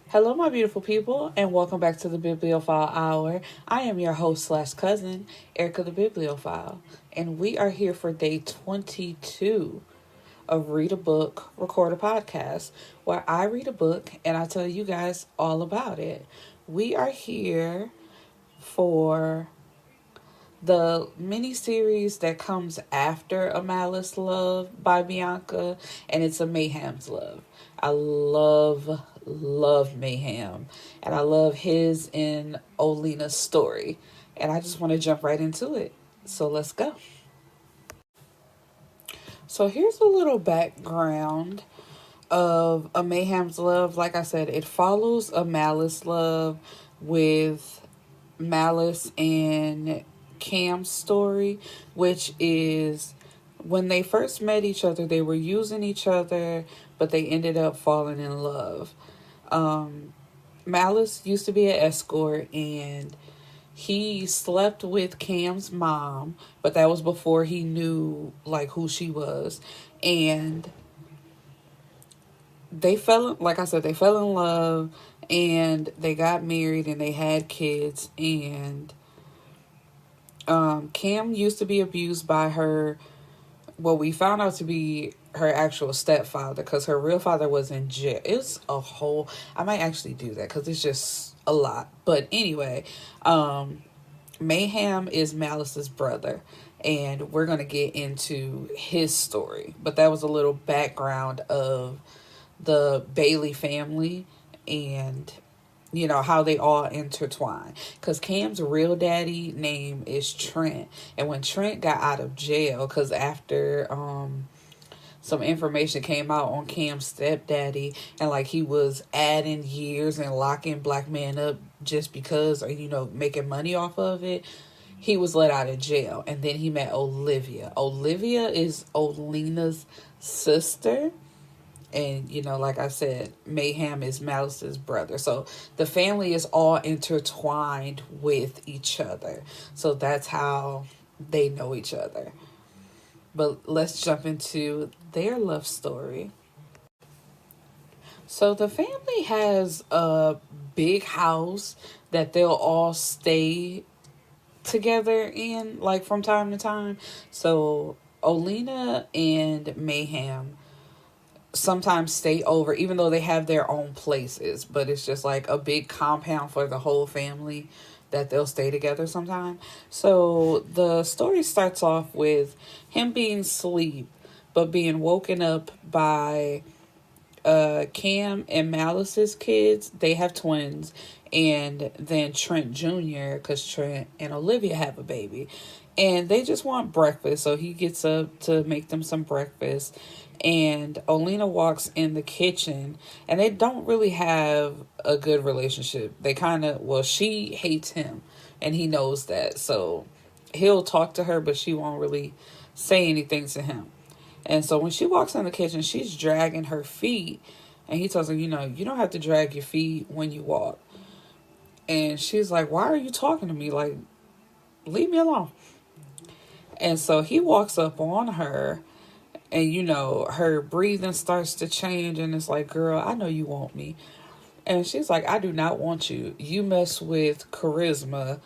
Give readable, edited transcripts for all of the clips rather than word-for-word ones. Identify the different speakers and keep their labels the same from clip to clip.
Speaker 1: Hello, my beautiful people, and welcome back to the Bibliophile Hour. I am your host slash cousin, Erica the Bibliophile, and we are here for day 22 of Read a Book, Record a Podcast, where I read a book and I tell you guys all about it. We are here for the mini series that comes after A Malice Love by Bianca, and it's a Mayhem's Love. I love Mayhem, and I love his and Olena's story, and I just want to jump right into it. So let's go. So here's a little background of A Mayhem's Love. Like I said, it follows A Malice Love with Malice and Cam's story, which is when they first met each other, they were using each other, but they ended up falling in love. Malice used to be an escort, and he slept with Cam's mom, but that was before he knew like who she was. And they fell, like I said, they fell in love, and they got married, and they had kids. And Cam used to be abused by her, well, we found out to be her actual stepfather, because her real father was in jail. It's a whole, I might actually do that because it's just a lot. But anyway, Mayhem is Malice's brother, and we're going to get into his story. But that was a little background of the Bailey family and how they all intertwine. Because Cam's real daddy name is Trent. And when Trent got out of jail, because after some information came out on Cam's stepdaddy, and like he was adding years and locking black men up just because, or making money off of it, he was let out of jail. And then he met Olivia. Olivia is Olena's sister. And, like I said, Mayhem is Malice's brother. So the family is all intertwined with each other. So that's how they know each other. But let's jump into their love story. So the family has a big house that they'll all stay together in, like from time to time. So Olena and Mayhem sometimes stay over, even though they have their own places, but it's just like a big compound for the whole family that they'll stay together sometime. So the story starts off with him being asleep, but being woken up by Cam and Malice's kids. They have twins, and then Trent Jr., because Trent and Olivia have a baby, and they just want breakfast. So he gets up to make them some breakfast, and Olena walks in the kitchen, and they don't really have a good relationship. They kind of, well, she hates him, and he knows that. So he'll talk to her, but she won't really say anything to him. And so when she walks in the kitchen, she's dragging her feet, and he tells her, you don't have to drag your feet when you walk. And she's like, why are you talking to me? Like, leave me alone. And so he walks up on her, and, her breathing starts to change. And it's like, girl, I know you want me. And she's like, I do not want you. You mess with Charisma,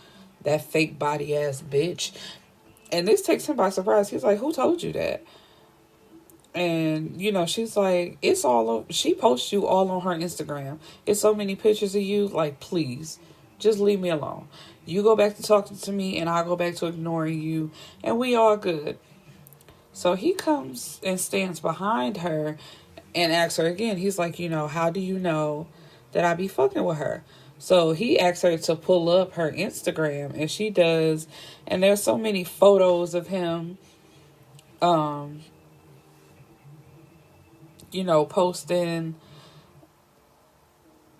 Speaker 1: that fake body ass bitch. And this takes him by surprise. He's like, who told you that? And, she's like, it's all over. She posts you all on her Instagram. It's so many pictures of you. Like, please, just leave me alone. You go back to talking to me, and I'll go back to ignoring you. And we all good. So he comes and stands behind her and asks her again. He's like, how do you know that I be fucking with her? So he asks her to pull up her Instagram, and she does. And there's so many photos of him, posting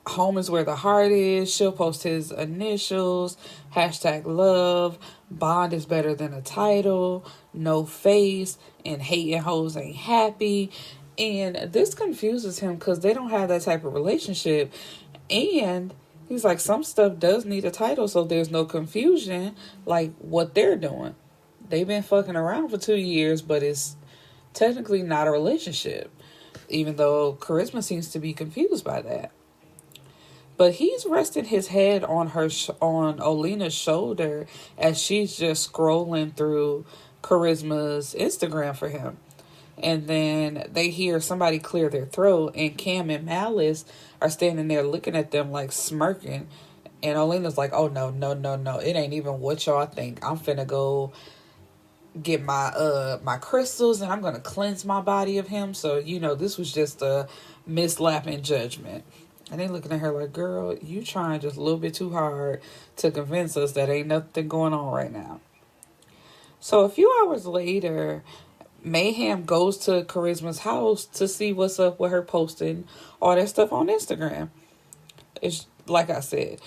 Speaker 1: home is where the heart is. She'll post his initials, #love, bond is better than a title, no face, and hating hoes ain't happy. And this confuses him because they don't have that type of relationship. And he's like, some stuff does need a title, so there's no confusion like what they're doing. They've been fucking around for 2 years, but it's technically not a relationship, even though Charisma seems to be confused by that. But he's resting his head on on Olena's shoulder as she's just scrolling through Charisma's Instagram for him. And then they hear somebody clear their throat, and Cam and Malice are standing there looking at them like smirking. And Olena's like, oh, no, no, no, no. It ain't even what y'all think. I'm finna go get my crystals, and I'm gonna cleanse my body of him. So, this was just a mislapping judgment. And they looking at her like, girl, you trying just a little bit too hard to convince us that ain't nothing going on right now. So a few hours later, Mayhem goes to Charisma's house to see what's up with her posting all that stuff on Instagram. It's like I said,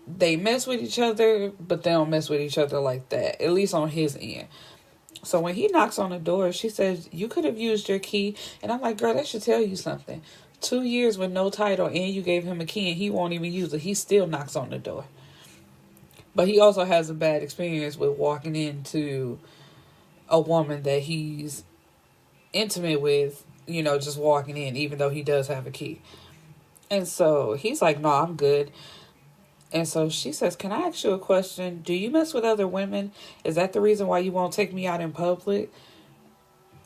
Speaker 1: they mess with each other, but they don't mess with each other like that, at least on his end. So when he knocks on the door, she says, you could have used your key. And I'm like, girl, that should tell you something. 2 years with no title, and you gave him a key, and he won't even use it. He still knocks on the door. But he also has a bad experience with walking into a woman that he's intimate with, just walking in, even though he does have a key. And so he's like, no, I'm good. And so she says, can I ask you a question? Do you mess with other women? Is that the reason why you won't take me out in public?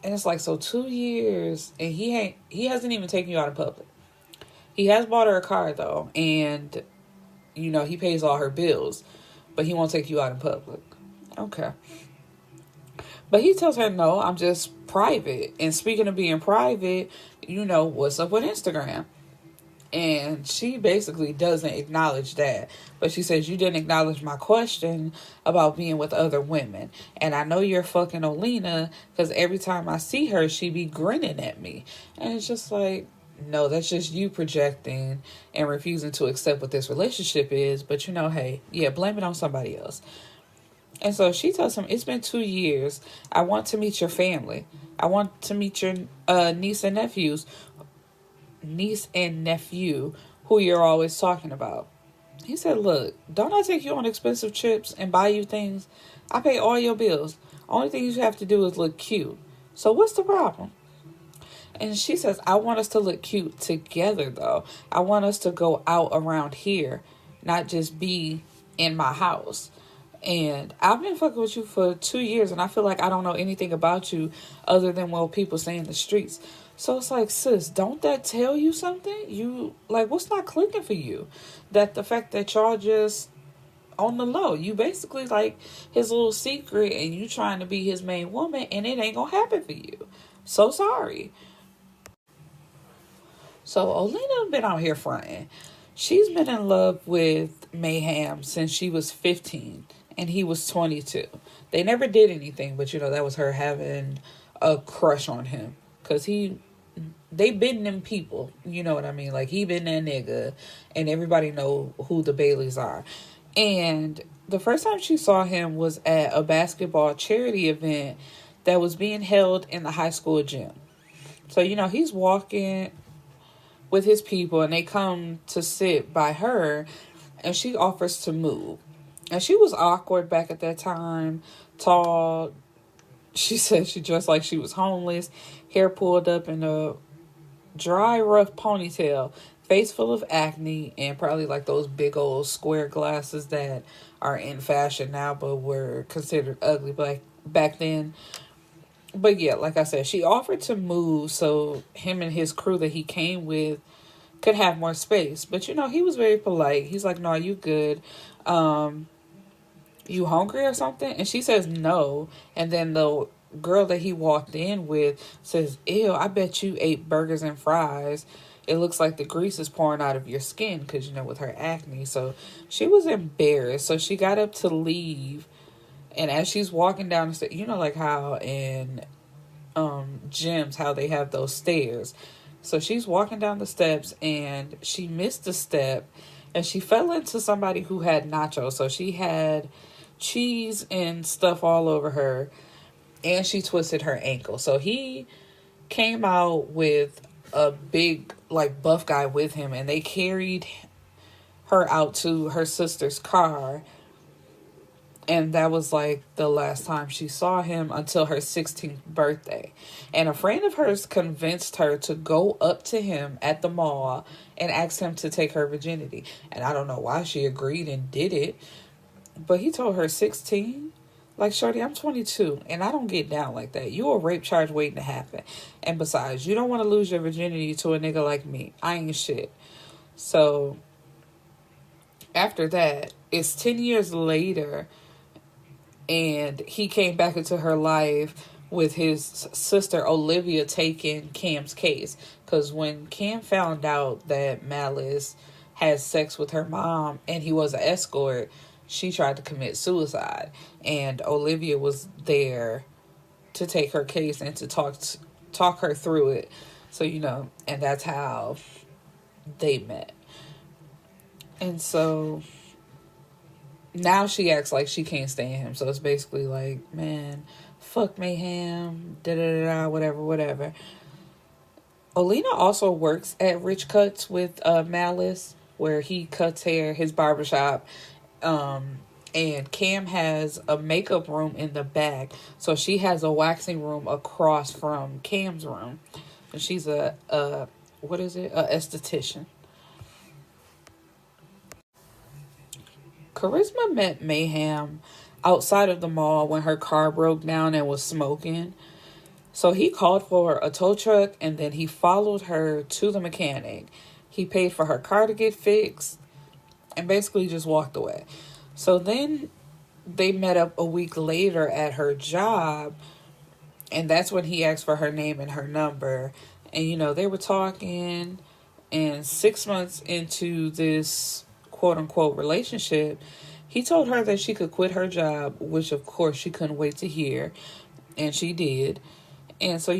Speaker 1: And it's like, so 2 years, and he hasn't even taken you out in public. He has bought her a car, though, and, he pays all her bills, but he won't take you out in public. Okay. But he tells her, no, I'm just private. And speaking of being private, what's up with Instagram? And she basically doesn't acknowledge that. But she says, you didn't acknowledge my question about being with other women. And I know you're fucking Olena, because every time I see her, she be grinning at me. And it's just like, no, that's just you projecting and refusing to accept what this relationship is. But hey, yeah, blame it on somebody else. And so she tells him, it's been 2 years. I want to meet your family. I want to meet your niece and nephew who you're always talking about. He said, look, don't I take you on expensive trips and buy you things? I pay all your bills. Only thing you have to do is look cute. So what's the problem? And she says, I want us to look cute together, though. I want us to go out around here, not just be in my house. And I've been fucking with you for 2 years, and I feel like I don't know anything about you other than what people say in the streets. So it's like, sis, don't that tell you something? What's not clicking for you? That the fact that y'all just on the low, you basically like his little secret, and you trying to be his main woman, and it ain't gonna happen for you. So sorry. So Olena been out here fronting. She's been in love with Mayhem since she was 15. And he was 22. They never did anything, but that was her having a crush on him. Because they been them people, you know what I mean? Like, he been that nigga, and everybody know who the Baileys are. And the first time she saw him was at a basketball charity event that was being held in the high school gym. So, he's walking with his people, and they come to sit by her, and she offers to move. And she was awkward back at that time, tall. She said she dressed like she was homeless, hair pulled up in a dry, rough ponytail, face full of acne, and probably like those big old square glasses that are in fashion now, but were considered ugly back then. But yeah, like I said, she offered to move so him and his crew that he came with could have more space. But, he was very polite. He's like, no, you good? You hungry or something? And she says no. And then the girl that he walked in with says, ew, I bet you ate burgers and fries. It looks like the grease is pouring out of your skin because, with her acne. So she was embarrassed. So she got up to leave. And as she's walking down the stairs, like how in gyms, how they have those stairs. So she's walking down the steps, and she missed a step, and she fell into somebody who had nachos. So she had cheese and stuff all over her, and she twisted her ankle. So he came out with a big, buff guy with him, and they carried her out to her sister's car. And that was like the last time she saw him until her 16th birthday. And a friend of hers convinced her to go up to him at the mall and ask him to take her virginity. And I don't know why she agreed and did it. But he told her 16? Like, shorty, I'm 22 and I don't get down like that. You a rape charge waiting to happen. And besides, you don't want to lose your virginity to a nigga like me. I ain't shit. So, after that, it's 10 years later and he came back into her life with his sister Olivia taking Cam's case. Because when Cam found out that Malice had sex with her mom and he was an escort, she tried to commit suicide. And Olivia was there to take her case and to talk her through it. So, and that's how they met. And so now she acts like she can't stand him. So it's basically like, man, fuck Mayhem, da-da-da-da, whatever. Olena also works at Rich Cuts with Malice, where he cuts hair, his barbershop. And Cam has a makeup room in the back. So she has a waxing room across from Cam's room. And she's a esthetician. Charisma met Mayhem outside of the mall when her car broke down and was smoking. So he called for a tow truck and then he followed her to the mechanic. He paid for her car to get fixed and basically just walked away. So then they met up a week later at her job, and that's when he asked for her name and her number. And, they were talking, and 6 months into this quote-unquote relationship, he told her that she could quit her job, which, of course, she couldn't wait to hear, and she did. And so,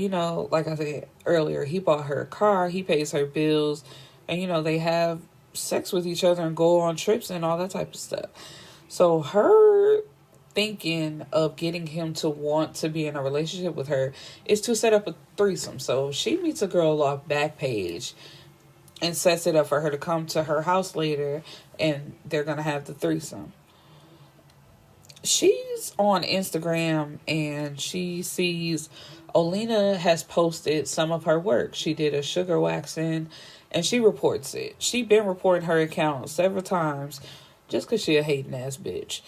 Speaker 1: like I said earlier, he bought her a car, he pays her bills, and, they have sex with each other and go on trips and all that type of stuff. So her thinking of getting him to want to be in a relationship with her is to set up a threesome. So she meets a girl off Backpage and sets it up for her to come to her house later and they're going to have the threesome. She's on Instagram and she sees Olena has posted some of her work. She did a sugar waxing and she reports it. She been reporting her account several times just because she a hating ass bitch.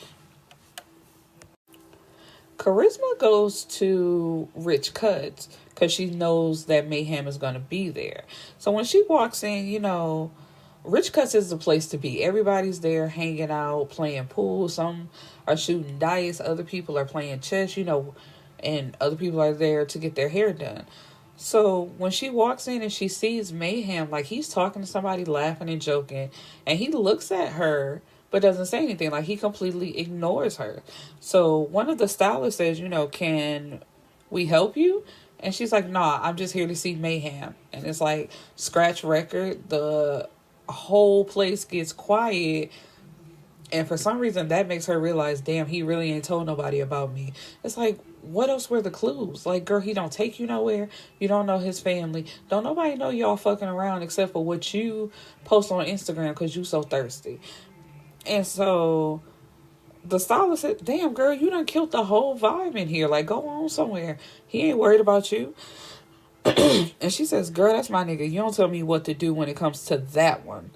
Speaker 1: Charisma goes to Rich Cuts because she knows that Mayhem is going to be there. So when she walks in, Rich Cuts is the place to be. Everybody's there hanging out, playing pool. Some are shooting dice. Other people are playing chess, and other people are there to get their hair done. So when she walks in and she sees Mayhem, like he's talking to somebody, laughing and joking, and he looks at her but doesn't say anything. Like he completely ignores her. So one of the stylists says, can we help you? And she's like, nah, I'm just here to see Mayhem. And it's like scratch record. The whole place gets quiet. And for some reason that makes her realize, damn, he really ain't told nobody about me. It's like, what else were the clues? Like, girl, he don't take you nowhere. You don't know his family. Don't nobody know y'all fucking around except for what you post on Instagram because you so thirsty. And so the stylist said, damn, girl, you done killed the whole vibe in here. Like, go on somewhere. He ain't worried about you. And she says, girl, that's my nigga. You don't tell me what to do when it comes to that one.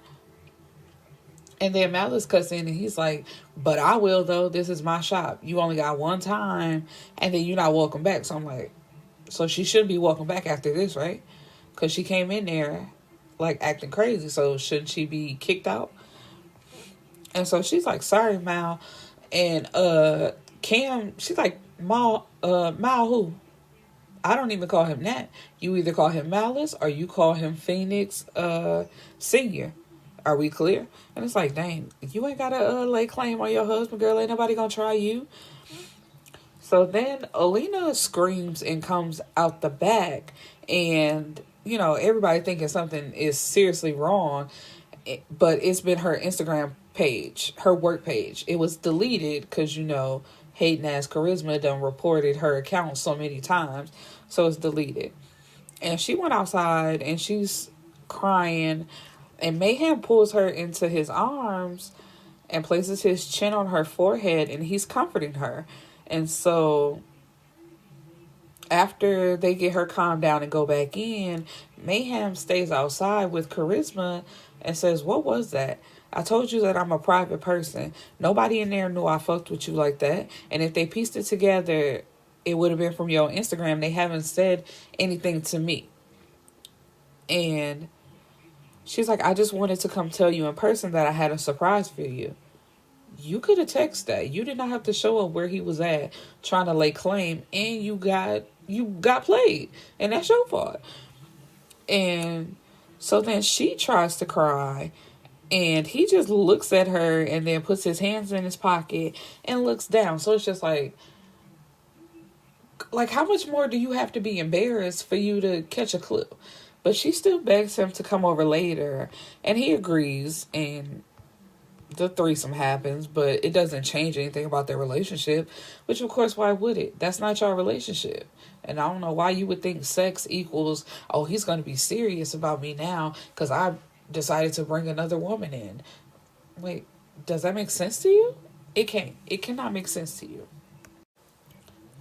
Speaker 1: And then Malice cuts in and he's like, but I will, though. This is my shop. You only got one time. And then you're not welcome back. So I'm like, so she shouldn't be welcome back after this, right? Because she came in there, like, acting crazy. So shouldn't she be kicked out? And so she's like, sorry, Mal. And Cam, she's like, Mal who? I don't even call him that. You either call him Malice or you call him Phoenix Senior. Are we clear? And it's like, dang, you ain't got to lay claim on your husband, girl. Ain't nobody gonna try you. So then Olena screams and comes out the back. And, everybody thinking something is seriously wrong. But it's been her Instagram page, her work page. It was deleted because, hating ass Charisma done reported her account so many times. So it's deleted. And she went outside and she's crying. And Mayhem pulls her into his arms. and places his chin on her forehead, and he's comforting her. And so after they get her calmed down and go back in, Mayhem stays outside with Charisma and says, "What was that? I told you that I'm a private person. Nobody in there knew I fucked with you like that. And if they pieced it together, it would have been from your Instagram. They haven't said anything to me." And she's like, "I just wanted to come tell you in person that I had a surprise for you." You could have texted that. You did not have to show up where he was at trying to lay claim, and you got played, and that's your fault. And so then she tries to cry, and he just looks at her and then puts his hands in his pocket and looks down. So it's just like how much more do you have to be embarrassed for you to catch a clue? But she still begs him to come over later, and he agrees, and the threesome happens, but it doesn't change anything about their relationship, which of course, why would it? That's not your relationship. And I don't know why you would think sex equals, oh, he's going to be serious about me now because I decided to bring another woman in. Wait, does that make sense to you? It can't. It cannot make sense to you.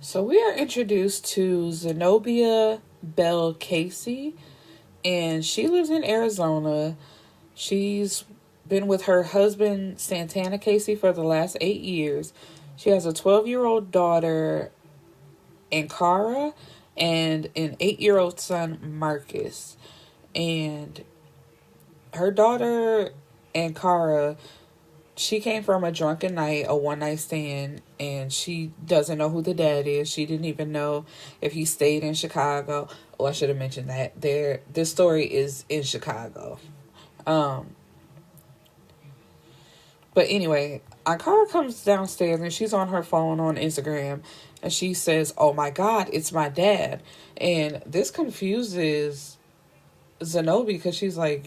Speaker 1: So we are introduced to Xenobia Bell Casey, and she lives in Arizona. She's been with her husband, Santana Casey, for the last 8 years. She has a 12-year-old daughter, Ankara, and an 8-year-old son, Marcus. And her daughter, Ankara, she came from a drunken night, a one-night stand, and she doesn't know who the dad is. She didn't even know if he stayed in Chicago. Oh, I should have mentioned that. This story is in Chicago. But anyway, Ankara comes downstairs and she's on her phone on Instagram, and she says, "Oh my God, it's my dad." And this confuses Xenobia because she's like,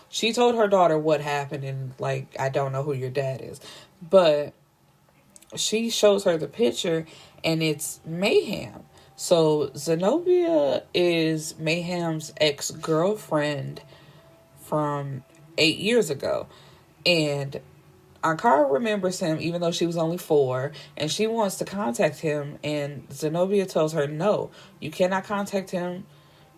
Speaker 1: she told her daughter what happened, and I don't know who your dad is. But she shows her the picture, and it's Mayhem. So Xenobia is Mayhem's ex-girlfriend from 8 years ago. And Ankara remembers him even though she was only 4, and she wants to contact him, and Xenobia tells her, "No, you cannot contact him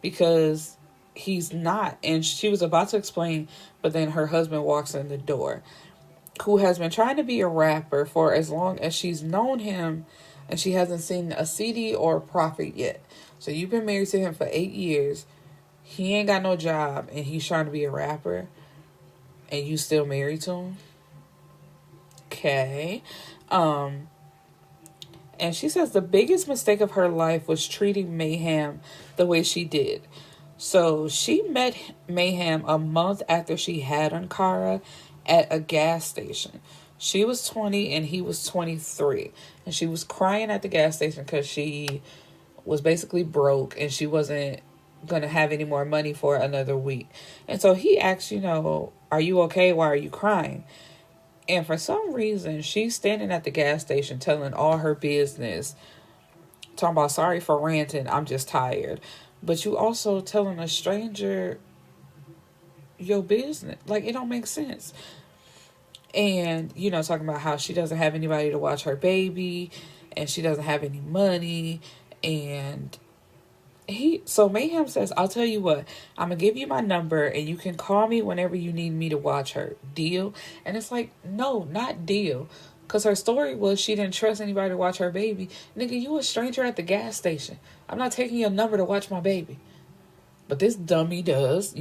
Speaker 1: because he's not." And she was about to explain, but then her husband walks in the door, who has been trying to be a rapper for as long as she's known him, and she hasn't seen a CD or a profit yet. So you've been married to him for 8 years. He ain't got no job, and he's trying to be a rapper, and you still married to him? Okay. And she says the biggest mistake of her life was treating Mayhem the way she did. So she met Mayhem a month after she had Ankara at a gas station. She was 20 and he was 23. And she was crying at the gas station because she was basically broke and she wasn't going to have any more money for another week. And so he asked, "Are you okay? Why are you crying?" And for some reason, she's standing at the gas station telling all her business, talking about, "Sorry for ranting, I'm just tired." But you also telling a stranger your business. It don't make sense. And, talking about how she doesn't have anybody to watch her baby, and she doesn't have any money. And so Mayhem says, "I'll tell you what, I'm going to give you my number and you can call me whenever you need me to watch her. Deal?" And it's like, no, not deal. Because her story was she didn't trust anybody to watch her baby. Nigga, you a stranger at the gas station. I'm not taking your number to watch my baby. But this dummy does,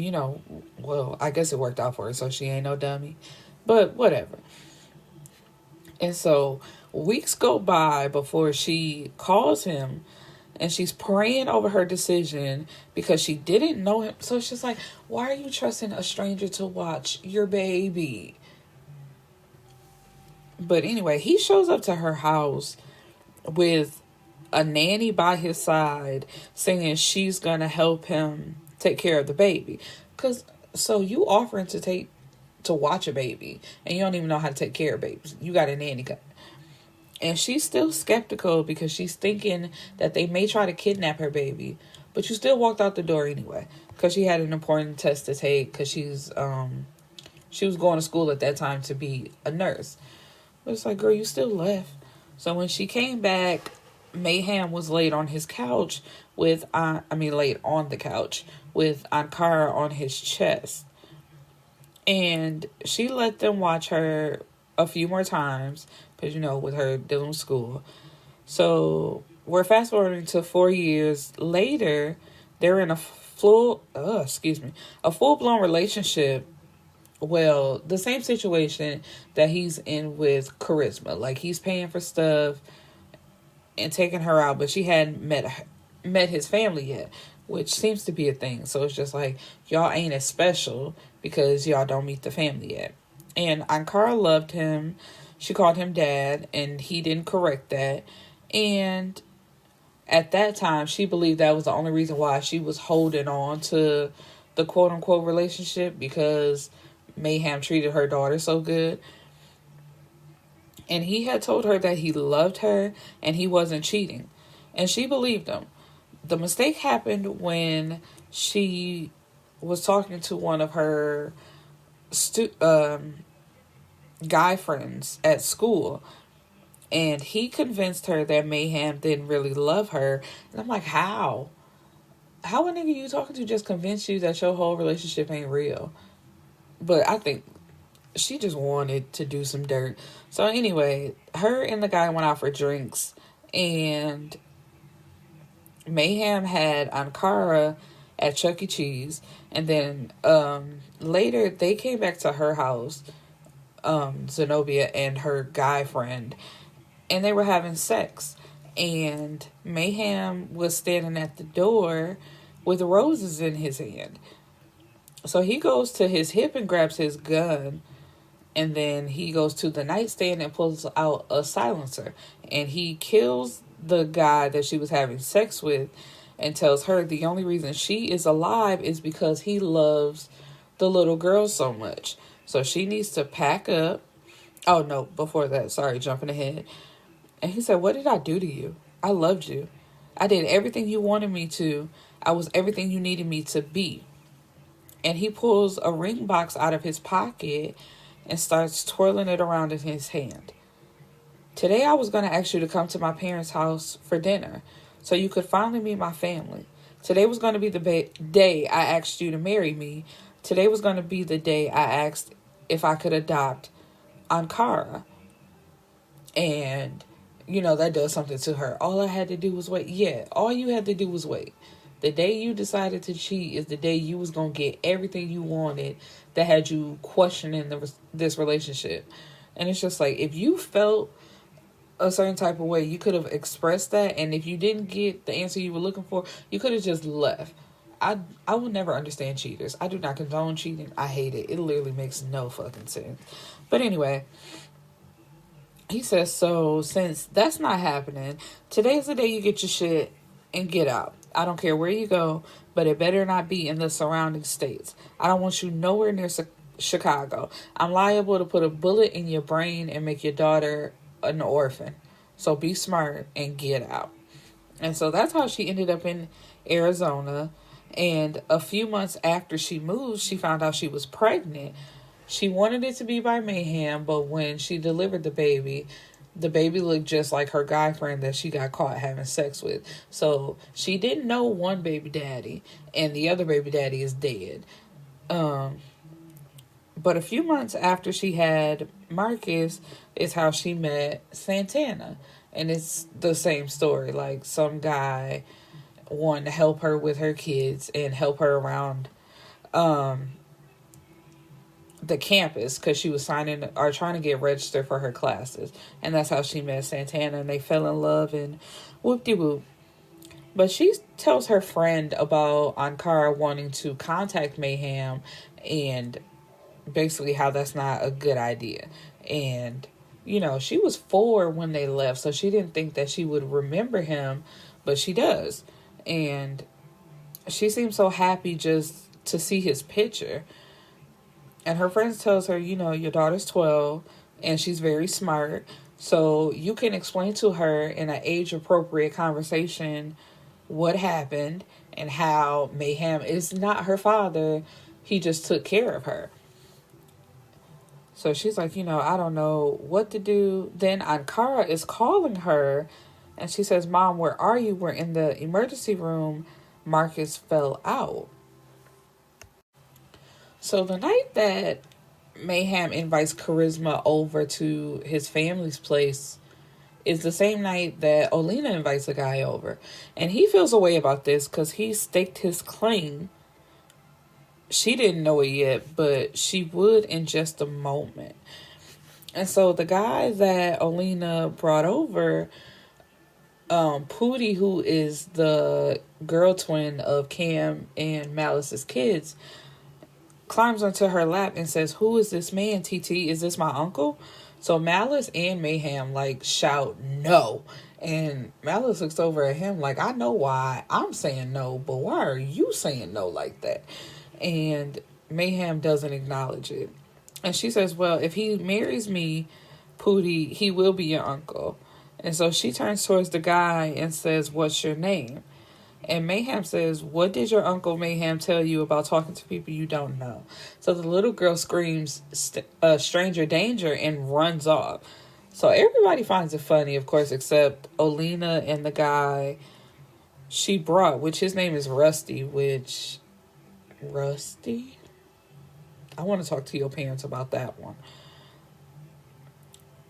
Speaker 1: well, I guess it worked out for her, so she ain't no dummy. But whatever. And so weeks go by before she calls him, and she's praying over her decision because she didn't know him. So she's like, why are you trusting a stranger to watch your baby? But anyway, he shows up to her house with a nanny by his side saying she's going to help him take care of the baby. So you offering to watch a baby and you don't even know how to take care of babies. You got a nanny. And she's still skeptical because she's thinking that they may try to kidnap her baby. But you still walked out the door anyway because she had an important test to take because she was going to school at that time to be a nurse. But it's like, girl, you still left. So when she came back, Mayhem was laid on his couch with, laid on the couch with Ankara on his chest. And she let them watch her a few more times because, with her dealing with school. So we're fast forwarding to 4 years later. They're in a full-blown relationship. Well, the same situation that he's in with Charisma. Like, he's paying for stuff and taking her out, but she hadn't met his family yet, which seems to be a thing. So it's just like, y'all ain't as special because y'all don't meet the family yet. And Ankara loved him. She called him dad, and he didn't correct that. And at that time, she believed that was the only reason why she was holding on to the quote-unquote relationship, because Mayhem treated her daughter so good. And he had told her that he loved her and he wasn't cheating. And she believed him. The mistake happened when she was talking to one of her guy friends at school. And he convinced her that Mayhem didn't really love her. And I'm like, how? How a nigga you talking to just convinced you that your whole relationship ain't real? But I think she just wanted to do some dirt. So anyway, her and the guy went out for drinks. And Mayhem had Ankara at Chuck E. Cheese. And then later they came back to her house, Xenobia and her guy friend. And they were having sex. And Mayhem was standing at the door with roses in his hand. So he goes to his hip and grabs his gun. And then he goes to the nightstand and pulls out a silencer. And he kills the guy that she was having sex with and tells her the only reason she is alive is because he loves the little girl so much. So she needs to pack up. Oh, no, before that. Sorry, jumping ahead. And he said, what did I do to you? I loved you. I did everything you wanted me to. I was everything you needed me to be. And he pulls a ring box out of his pocket and starts twirling it around in his hand. Today I was going to ask you to come to my parents' house for dinner so you could finally meet my family. Today was going to be the day I asked you to marry me. Today was going to be the day I asked if I could adopt Ankara. And, that does something to her. All I had to do was wait. Yeah, all you had to do was wait. The day you decided to cheat is the day you was going to get everything you wanted that had you questioning this relationship. And it's just like, if you felt a certain type of way, you could have expressed that. And if you didn't get the answer you were looking for, you could have just left. I will never understand cheaters. I do not condone cheating. I hate it. It literally makes no fucking sense. But anyway, he says, so since that's not happening, today's the day you get your shit and get out. I don't care where you go, but it better not be in the surrounding states. I don't want you nowhere near Chicago. I'm liable to put a bullet in your brain and make your daughter an orphan. So be smart and get out. And so that's how she ended up in Arizona. And a few months after she moved, she found out she was pregnant. She wanted it to be by Mayhem, but when she delivered the baby looked just like her guy friend that she got caught having sex with. So she didn't know one baby daddy, and the other baby daddy is dead. But a few months after she had Marcus is how she met Santana. And it's the same story. Like, some guy wanted to help her with her kids and help her around the campus because she was trying to get registered for her classes. And that's how she met Santana, and they fell in love and whoop-de-whoop. But she tells her friend about Ankara wanting to contact Mayhem and basically how that's not a good idea. And, she was 4 when they left, so she didn't think that she would remember him, but she does. And she seems so happy just to see his picture. And her friends tells her, your daughter's 12 and she's very smart. So you can explain to her in an age-appropriate conversation what happened and how Mayhem is not her father. He just took care of her. So she's like, I don't know what to do. Then Ankara is calling her, and she says, Mom, where are you? We're in the emergency room. Marcus fell out. So the night that Mayhem invites Charisma over to his family's place is the same night that Olena invites a guy over. And he feels a way about this because he staked his claim. She didn't know it yet, but she would in just a moment. And so the guy that Olena brought over, Pootie, who is the girl twin of Cam and Malice's kids, climbs onto her lap and says, "Who is this man, TT? Is this my uncle?" So Malice and Mayhem shout no. And Malice looks over at him like, I know why I'm saying no, but why are you saying no like that? And Mayhem doesn't acknowledge it. And she says, well, if he marries me, Pootie, he will be your uncle. And so she turns towards the guy and says, what's your name? And Mayhem says, what did your Uncle Mayhem tell you about talking to people you don't know? So the little girl screams, stranger danger, and runs off. So everybody finds it funny, of course, except Olena and the guy she brought, which his name is Rusty, Rusty? I want to talk to your parents about that one.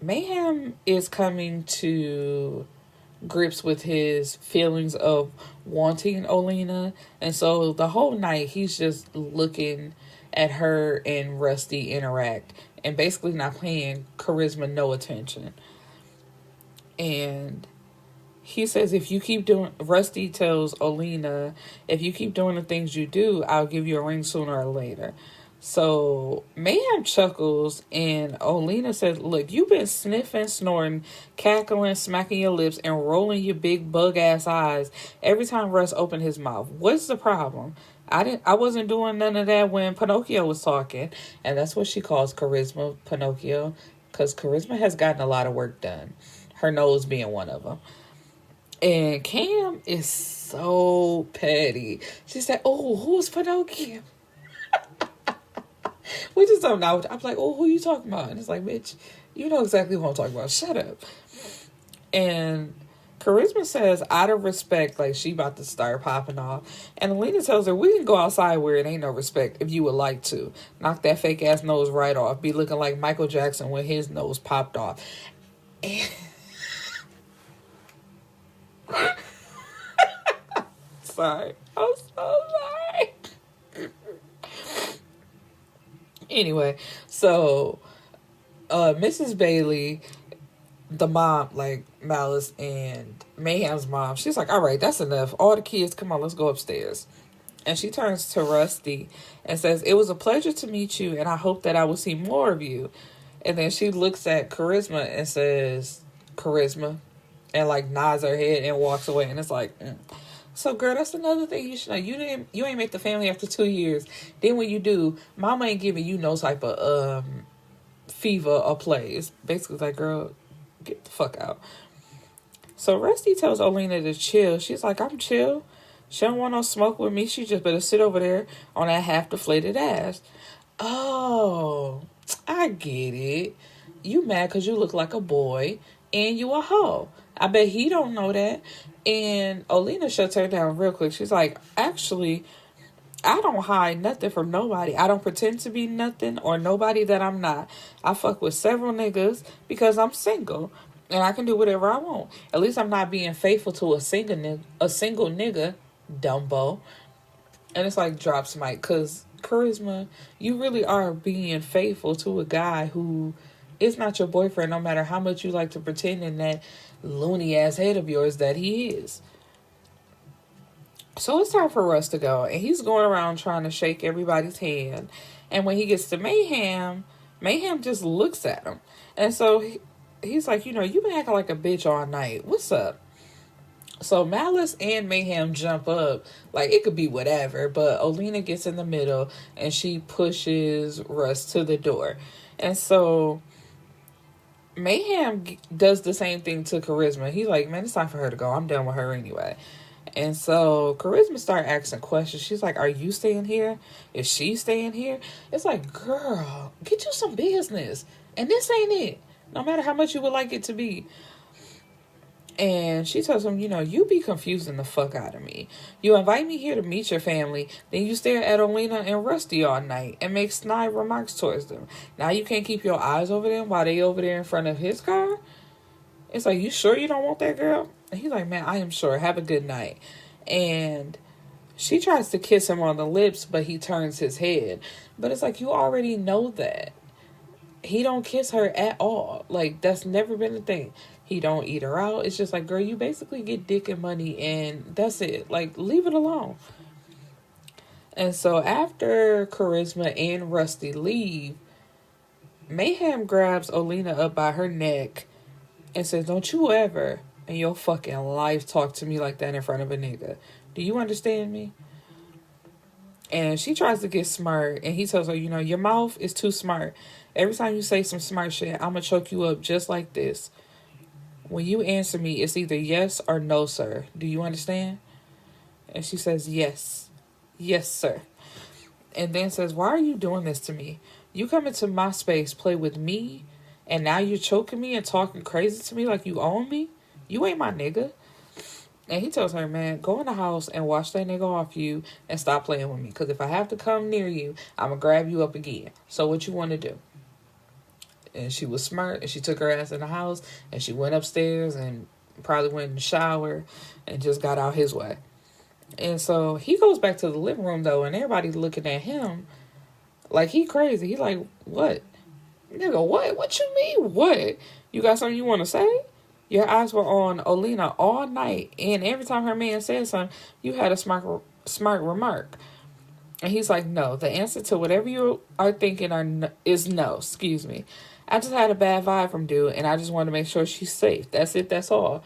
Speaker 1: Mayhem is coming to grips with his feelings of wanting Olena, and so the whole night he's just looking at her and Rusty interact and basically not paying Charisma no attention. And he says, Rusty tells Olena, if you keep doing the things you do, I'll give you a ring sooner or later. So Mayhem chuckles, and Olena says, look, you've been sniffing, snorting, cackling, smacking your lips, and rolling your big bug-ass eyes every time Russ opened his mouth. What's the problem? I wasn't doing none of that when Pinocchio was talking. And that's what she calls Charisma, Pinocchio, because Charisma has gotten a lot of work done. Her nose being one of them. And Cam is so petty. She said, oh, who's Pinocchio? Which is something I'm like, oh, who you talking about? And it's like, bitch, you know exactly who I'm talking about. Shut up. And Charisma says, out of respect, like she about to start popping off. And Olena tells her, we can go outside where it ain't no respect if you would like to. Knock that fake ass nose right off. Be looking like Michael Jackson when his nose popped off. And sorry. I'm so sorry. Anyway, so Mrs. Bailey, the mom, like Malice and Mayhem's mom, she's like, all right, that's enough. All the kids, come on, let's go upstairs. And she turns to Rusty and says, it was a pleasure to meet you, and I hope that I will see more of you. And then she looks at Charisma and says, Charisma, and like nods her head and walks away. And it's like, So, girl, that's another thing you should know. You ain't make the family after 2 years. Then when you do, mama ain't giving you no type of fever or play. It's basically like, girl, get the fuck out. So Rusty tells Olena to chill. She's like, I'm chill. She don't want no smoke with me. She just better sit over there on that half-deflated ass. Oh, I get it. You mad because you look like a boy and you a hoe. I bet he don't know that. And Olena shuts her down real quick. She's like, actually, I don't hide nothing from nobody. I don't pretend to be nothing or nobody that I'm not. I fuck with several niggas because I'm single. And I can do whatever I want. At least I'm not being faithful to a single nigga, Dumbo. And it's like, drops mic. Because, Charisma, you really are being faithful to a guy who is not your boyfriend, no matter how much you like to pretend in that loony ass head of yours that he is. So it's time for Russ to go, and he's going around trying to shake everybody's hand. And when he gets to Mayhem just looks at him. And so he's like, you've been acting like a bitch all night. What's up? So Malice and Mayhem jump up, like it could be whatever, but Olena gets in the middle and she pushes Russ to the door. And so Mayhem does the same thing to Charisma. He's like, man, it's time for her to go. I'm done with her anyway. And so Charisma started asking questions. She's like, are you staying here? Is she staying here? It's like, girl, get you some business. And this ain't it. No matter how much you would like it to be. And she tells him, you be confusing the fuck out of me. You invite me here to meet your family, then you stare at Olena and Rusty all night and make snide remarks towards them. Now you can't keep your eyes over them while they over there in front of his car? It's like, you sure you don't want that girl? And he's like, man, I am sure. Have a good night. And she tries to kiss him on the lips, but he turns his head. But it's like, you already know that. He don't kiss her at all. Like, that's never been a thing. He don't eat her out. It's just like, girl, you basically get dick and money and that's it. Like, leave it alone. And so after Charisma and Rusty leave, Mayhem grabs Olena up by her neck and says, don't you ever in your fucking life talk to me like that in front of a nigga. Do you understand me? And she tries to get smart, and he tells her, your mouth is too smart. Every time you say some smart shit, I'm going to choke you up just like this. When you answer me, it's either yes or no, sir. Do you understand? And she says, yes. Yes, sir. And then says, why are you doing this to me? You come into my space, play with me, and now you're choking me and talking crazy to me like you own me? You ain't my nigga. And he tells her, man, go in the house and wash that nigga off you and stop playing with me. Because if I have to come near you, I'm going to grab you up again. So what you want to do? And she was smart, and she took her ass in the house, and she went upstairs and probably went in the shower and just got out his way. And so he goes back to the living room, though, and everybody's looking at him like he crazy. He like, what? Nigga, what? What you mean, what? You got something you want to say? Your eyes were on Olena all night, and every time her man said something, you had a smart remark. And he's like, no, the answer to whatever you are thinking is no, excuse me. I just had a bad vibe from dude, and I just want to make sure she's safe. That's it, that's all.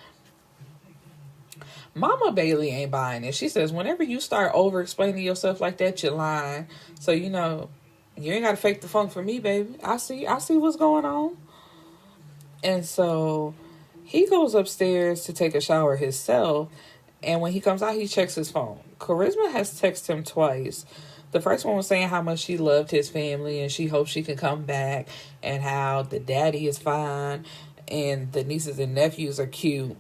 Speaker 1: Mama Bailey ain't buying it. She says, whenever you start over-explaining yourself like that, you're lying. So, you ain't got to fake the funk for me, baby. I see what's going on. And so he goes upstairs to take a shower himself, and when he comes out, he checks his phone. Charisma has texted him twice. The first one was saying how much she loved his family and she hopes she can come back, and how the daddy is fine and the nieces and nephews are cute.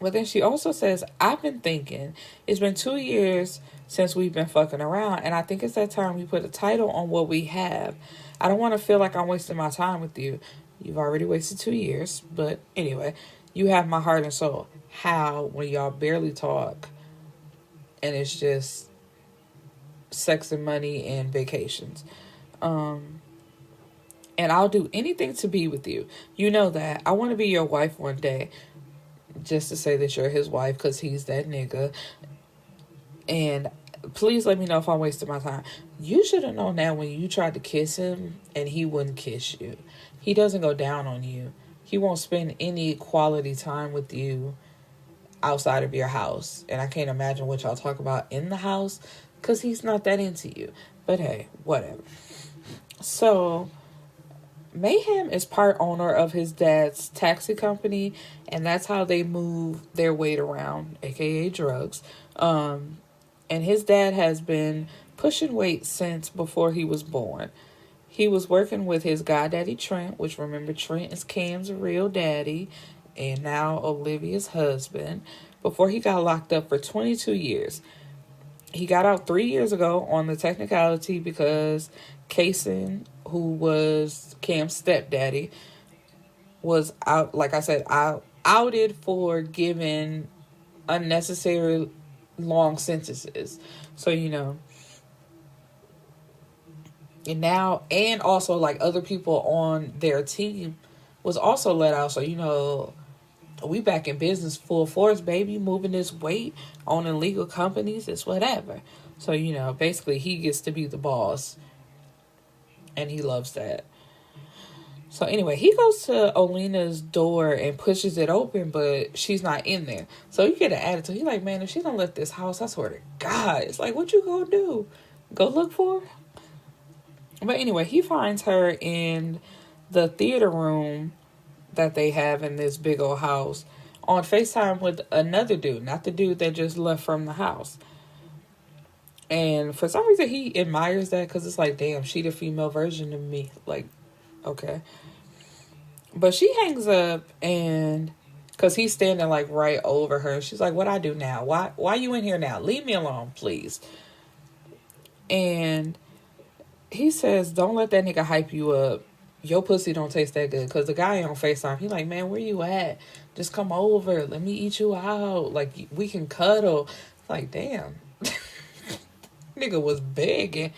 Speaker 1: But then she also says, I've been thinking, it's been 2 years since we've been fucking around, and I think it's that time we put a title on what we have. I don't want to feel like I'm wasting my time with you. You've already wasted 2 years, but anyway, you have my heart and soul. How, when y'all barely talk and it's just sex and money and vacations? And I'll do anything to be with you. You know that. I want to be your wife one day. Just to say that you're his wife, because he's that nigga. And please let me know if I'm wasting my time. You should have known that when you tried to kiss him and he wouldn't kiss you. He doesn't go down on you. He won't spend any quality time with you outside of your house. And I can't imagine what y'all talk about in the house, because he's not that into you. But hey, whatever. So Mayhem is part owner of his dad's taxi company, and that's how they move their weight around, aka drugs. And his dad has been pushing weight since before he was born. He was working with his goddaddy Trent, which, remember, Trent is Cam's real daddy and now Olivia's husband, before he got locked up for 22 years. He got out 3 years ago on the technicality because Kaysen, who was Cam's stepdaddy, was out, like I said, outed for giving unnecessary long sentences. So, and now, and also like other people on their team was also let out. So, we back in business full force, baby, moving this weight, owning legal companies, it's whatever. So, basically he gets to be the boss. And he loves that. So anyway, he goes to Olena's door and pushes it open, but she's not in there. So you get an attitude. He's like, man, if she don't let this house, I swear to God, it's like, what you gonna do? Go look for her? But anyway, he finds her in the theater room that they have in this big old house on FaceTime with another dude, not the dude that just left from the house. And for some reason, he admires that because it's like, damn, she the female version of me. Like, okay. But she hangs up and because he's standing like right over her. She's like, what I do now? Why you in here now? Leave me alone, please. And he says, don't let that nigga hype you up. Your pussy don't taste that good. Because the guy on FaceTime, he like, man, where you at? Just come over. Let me eat you out. Like, we can cuddle. Like, damn. Nigga was begging.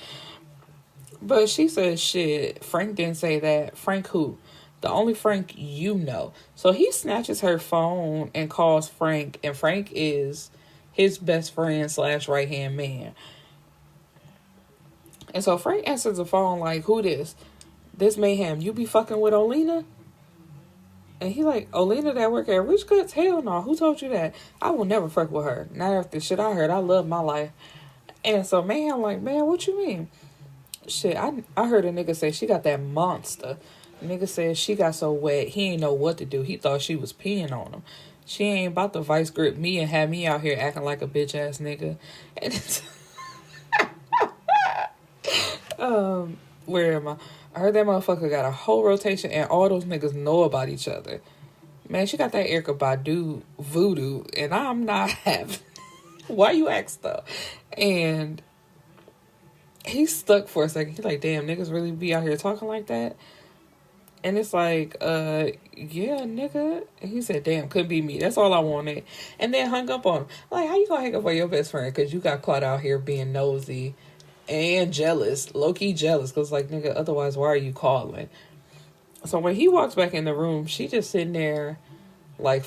Speaker 1: But she said, shit, Frank didn't say that. Frank who? The only Frank you know. So he snatches her phone and calls Frank. And Frank is his best friend / right-hand man. And so Frank answers the phone like, who this? This Mayhem. You be fucking with Olena? And he like, Olena that work at Rich Cuts? Hell no. Who told you that? I will never fuck with her. Not after shit I heard. I love my life. And so Mayhem like, man, what you mean? Shit, I heard a nigga say she got that monster. The nigga said she got so wet, he ain't know what to do. He thought she was peeing on him. She ain't about to vice grip me and have me out here acting like a bitch ass nigga. And it's where am I? I heard that motherfucker got a whole rotation and all those niggas know about each other. Man, she got that Erykah Badu voodoo and I'm not having. Why you ask though? And he's stuck for a second. He's like, damn, niggas really be out here talking like that? And it's like, yeah, nigga. And he said, damn, could be me. That's all I wanted. And then hung up on him. Like, how you gonna hang up on your best friend? Because you got caught out here being nosy and jealous. Low-key jealous. Because, like, nigga, otherwise, why are you calling? So when he walks back in the room, she just sitting there like,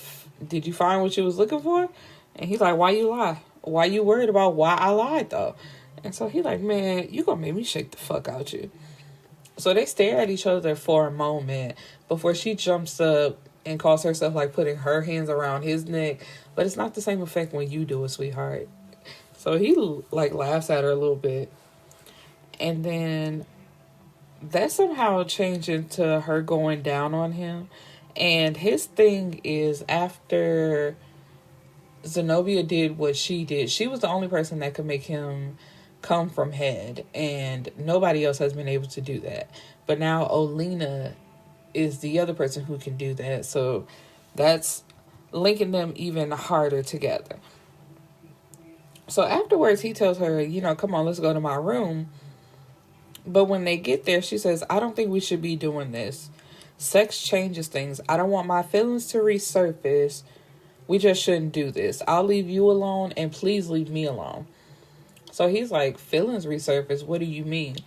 Speaker 1: did you find what you was looking for? And he's like, why you lie? Why you worried about why I lied, though? And so he like, man, you gonna make me shake the fuck out you. So they stare at each other for a moment before she jumps up and calls herself like putting her hands around his neck. But it's not the same effect when you do it, sweetheart. So he like laughs at her a little bit. And then that somehow changed into her going down on him. And his thing is after Xenobia did what she did, she was the only person that could make him come from head, and nobody else has been able to do that. But now Olena is the other person who can do that, so that's linking them even harder together. So afterwards he tells her, you know, come on, let's go to my room. But when they get there, she says, I don't think we should be doing this. Sex changes things. I don't want my feelings to resurface. We just shouldn't do this. I'll leave you alone and please leave me alone. So he's like, feelings resurface? What do you mean?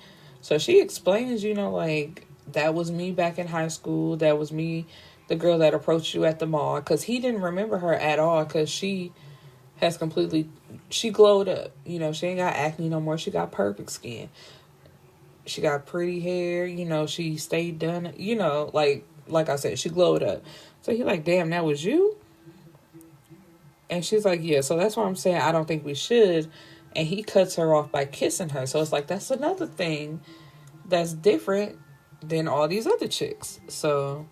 Speaker 1: So she explains, you know, like, that was me back in high school. That was me, the girl that approached you at the mall. Because he didn't remember her at all because she has she glowed up. You know, she ain't got acne no more. She got perfect skin. She got pretty hair. You know, she stayed done. You know, like I said, she glowed up. So he like, damn, that was you? And she's like, yeah. So that's why I'm saying I don't think we should. And he cuts her off by kissing her. So it's like, that's another thing that's different than all these other chicks. So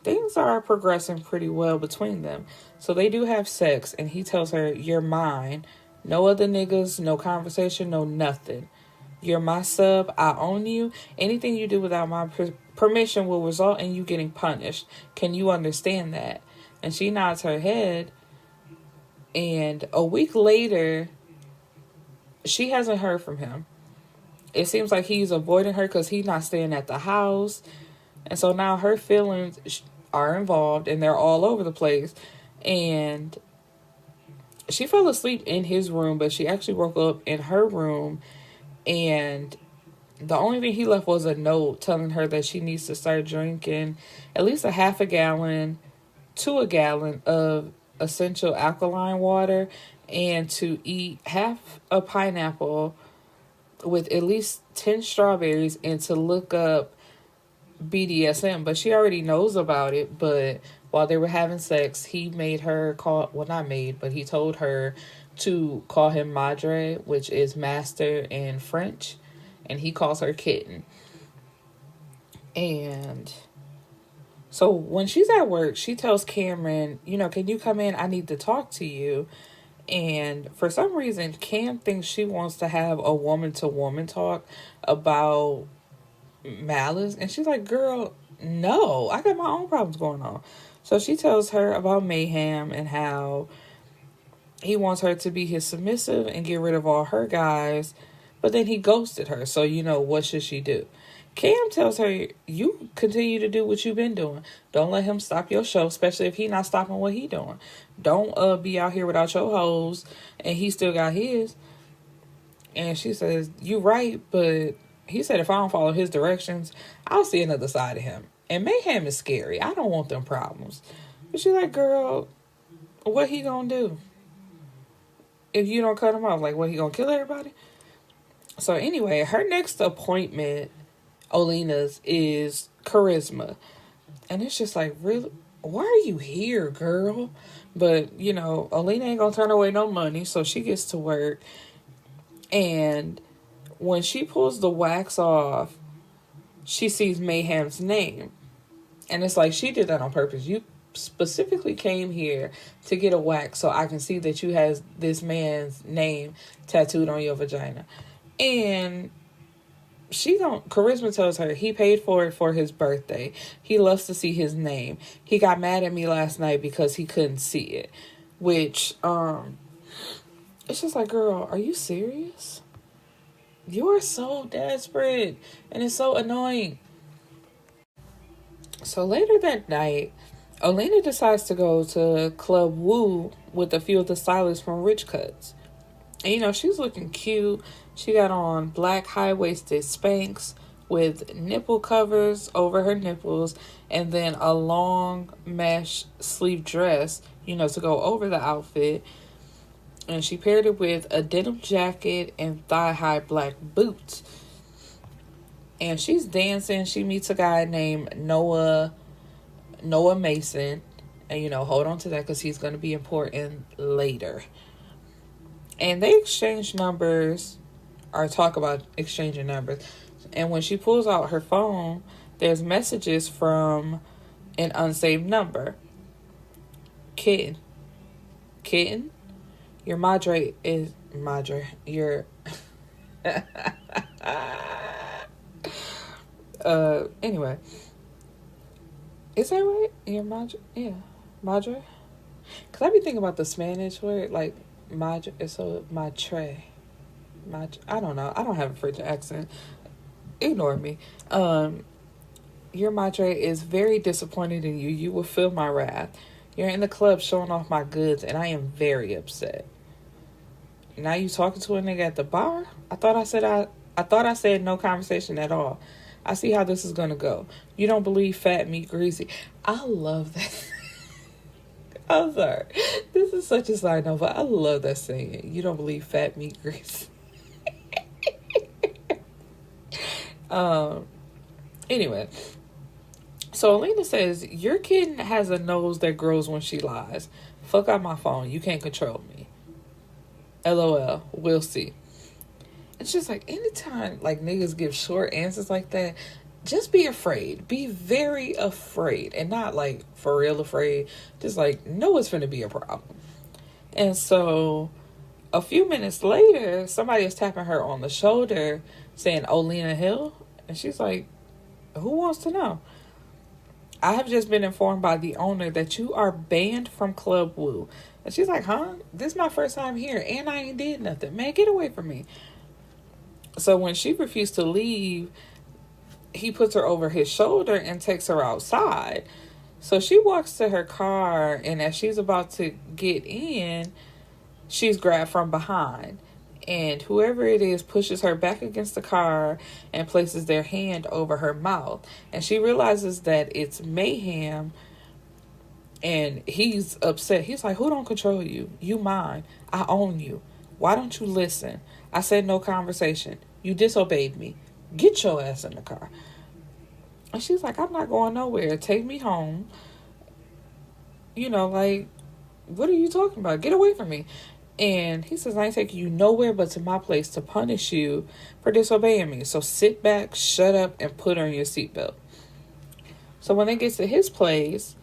Speaker 1: things are progressing pretty well between them. So they do have sex. And he tells her, you're mine. No other niggas, no conversation, no nothing. You're my sub. I own you. Anything you do without my permission will result in you getting punished. Can you understand that? And she nods her head. And a week later, she hasn't heard from him. It seems like he's avoiding her because he's not staying at the house. And so now her feelings are involved and they're all over the place. And she fell asleep in his room, but she actually woke up in her room. And the only thing he left was a note telling her that she needs to start drinking at least a half a gallon to a gallon of essential alkaline water, and to eat half a pineapple with at least 10 strawberries, and to look up BDSM. But she already knows about it. But while they were having sex, he made her call, well, not made, but he told her to call him Madre, which is master in French, and he calls her kitten. And So when she's at work, she tells Cameron, can you come in? I need to talk to you. And for some reason, Cam thinks she wants to have a woman-to-woman talk about Malice. And she's like, girl, no, I got my own problems going on. So she tells her about Mayhem and how he wants her to be his submissive and get rid of all her guys. But then he ghosted her. So, what should she do? Cam tells her, you continue to do what you've been doing. Don't let him stop your show, especially if he not stopping what he doing. Don't be out here without your hoes, and he still got his. And she says, you right, but he said if I don't follow his directions, I'll see another side of him. And Mayhem is scary. I don't want them problems. But she's like, girl, what he gonna do? If you don't cut him off, like, what, he gonna kill everybody? So anyway, her next appointment, Olena's, is Charisma. And it's just like, really? Why are you here, girl? But, Olena ain't gonna turn away no money, so she gets to work. And when she pulls the wax off, she sees Mayhem's name. And it's like, she did that on purpose. You specifically came here to get a wax so I can see that you has this man's name tattooed on your vagina. And Charisma tells her he paid for it for his birthday. He loves to see his name. He got mad at me last night because he couldn't see it. Which, it's just like, girl, are you serious? You're so desperate. And it's so annoying. So later that night, Olena decides to go to Club Woo with a few of the stylists from Rich Cuts. And, she's looking cute. She got on black high-waisted Spanx with nipple covers over her nipples and then a long mesh sleeve dress, to go over the outfit. And she paired it with a denim jacket and thigh-high black boots. And she's dancing. She meets a guy named Noah Mason. And, hold on to that because he's going to be important later. And they exchange numbers, or talk about exchanging numbers. And when she pulls out her phone, there's messages from an unsaved number. Kitten, your madre is madre. Your anyway, is that right? Your madre, yeah, madre. Cause I be thinking about the Spanish word like madre. So madre. I don't know. I don't have a French accent. Ignore me. Your madre is very disappointed in you. You will feel my wrath. You're in the club showing off my goods, and I am very upset. Now you talking to a nigga at the bar? I thought I said no conversation at all. I see how this is gonna go. You don't believe fat meat greasy. I love that. I'm sorry. This is such a side note, but I love that saying. You don't believe fat meat greasy. Anyway, so Olena says, your kitten has a nose that grows when she lies. Fuck out my phone. You can't control me. LOL. We'll see. It's just like, anytime like niggas give short answers like that, just be afraid. Be very afraid. And not like for real afraid. Just like, know it's finna be a problem. And so a few minutes later, somebody is tapping her on the shoulder saying, Olena Hill. And she's like, who wants to know? I have just been informed by the owner that you are banned from Club Woo. And she's like, huh? This is my first time here and I ain't did nothing. Man, get away from me. So when she refused to leave, he puts her over his shoulder and takes her outside. So she walks to her car, and as she's about to get in, she's grabbed from behind. And whoever it is pushes her back against the car and places their hand over her mouth. And she realizes that it's Mayhem, and he's upset. He's like, who don't control you? You mine. I own you. Why don't you listen? I said no conversation. You disobeyed me. Get your ass in the car. And she's like, I'm not going nowhere. Take me home. Like, what are you talking about? Get away from me. And he says, I ain't taking you nowhere but to my place to punish you for disobeying me. So sit back, shut up, and put on your seatbelt. So when they get to his place,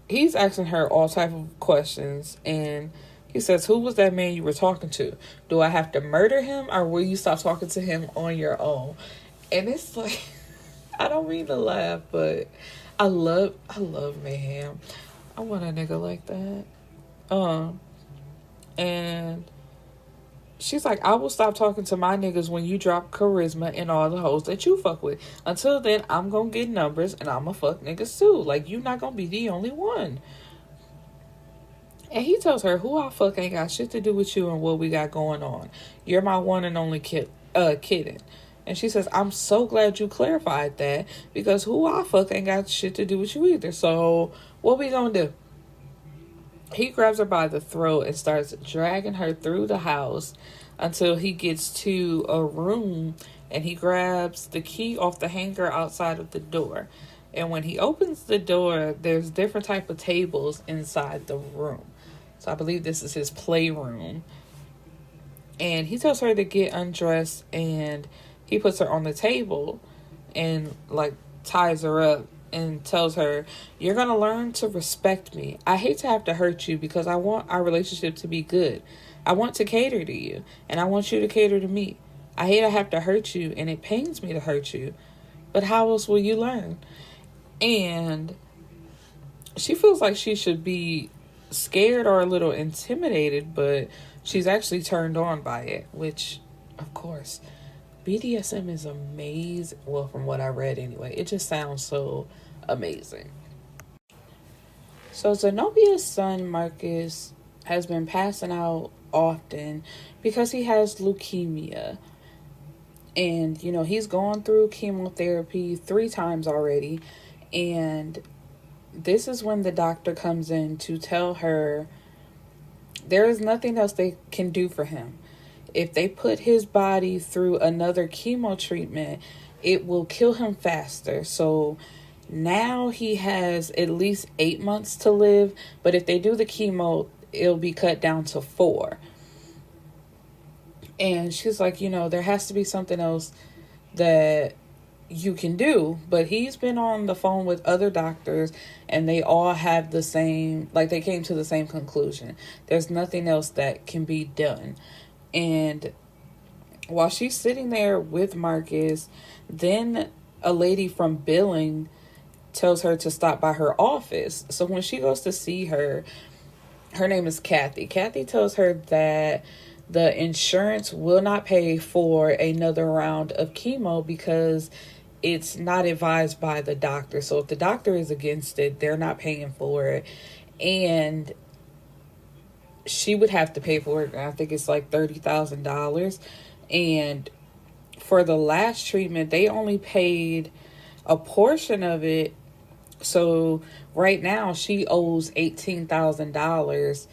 Speaker 1: he's asking her all type of questions, and he says, who was that man you were talking to? Do I have to murder him, or will you stop talking to him on your own? And it's like, I don't mean to laugh, but I love Mayhem. I want a nigga like that. And she's like, I will stop talking to my niggas when you drop charisma and all the hoes that you fuck with. Until then, I'm gonna get numbers and I'm gonna fuck niggas too. Like, you not gonna be the only one. And he tells her, who I fuck ain't got shit to do with you and what we got going on. You're my one and only kitten. And she says, I'm so glad you clarified that, because who I fuck ain't got shit to do with you either. So what we gonna do? He grabs her by the throat and starts dragging her through the house until he gets to a room, and he grabs the key off the hanger outside of the door. And when he opens the door, there's different type of tables inside the room. So I believe this is his playroom. And he tells her to get undressed, and he puts her on the table and like ties her up and tells her, you're going to learn to respect me. I hate to have to hurt you because I want our relationship to be good. I want to cater to you, and I want you to cater to me. I hate I have to hurt you, and it pains me to hurt you. But how else will you learn? And she feels like she should be scared or a little intimidated, but she's actually turned on by it, which, of course, BDSM is amazing. Well, from what I read anyway, it just sounds so amazing. So Xenobia's son, Marcus, has been passing out often because he has leukemia. And, you know, he's gone through chemotherapy 3 times already. And this is when the doctor comes in to tell her there is nothing else they can do for him. If they put his body through another chemo treatment, it will kill him faster. So now he has at least 8 months to live. But if they do the chemo, it'll be cut down to 4. And she's like, you know, there has to be something else that you can do. But he's been on the phone with other doctors, and they all have the same, like, they came to the same conclusion. There's nothing else that can be done. And while she's sitting there with Marcus, then a lady from billing tells her to stop by her office. So when she goes to see her, her name is Kathy. Kathy tells her that the insurance will not pay for another round of chemo because it's not advised by the doctor. So if the doctor is against it, they're not paying for it. And she would have to pay for it. I think it's like $30,000. And for the last treatment, they only paid a portion of it. So right now she owes $18,000.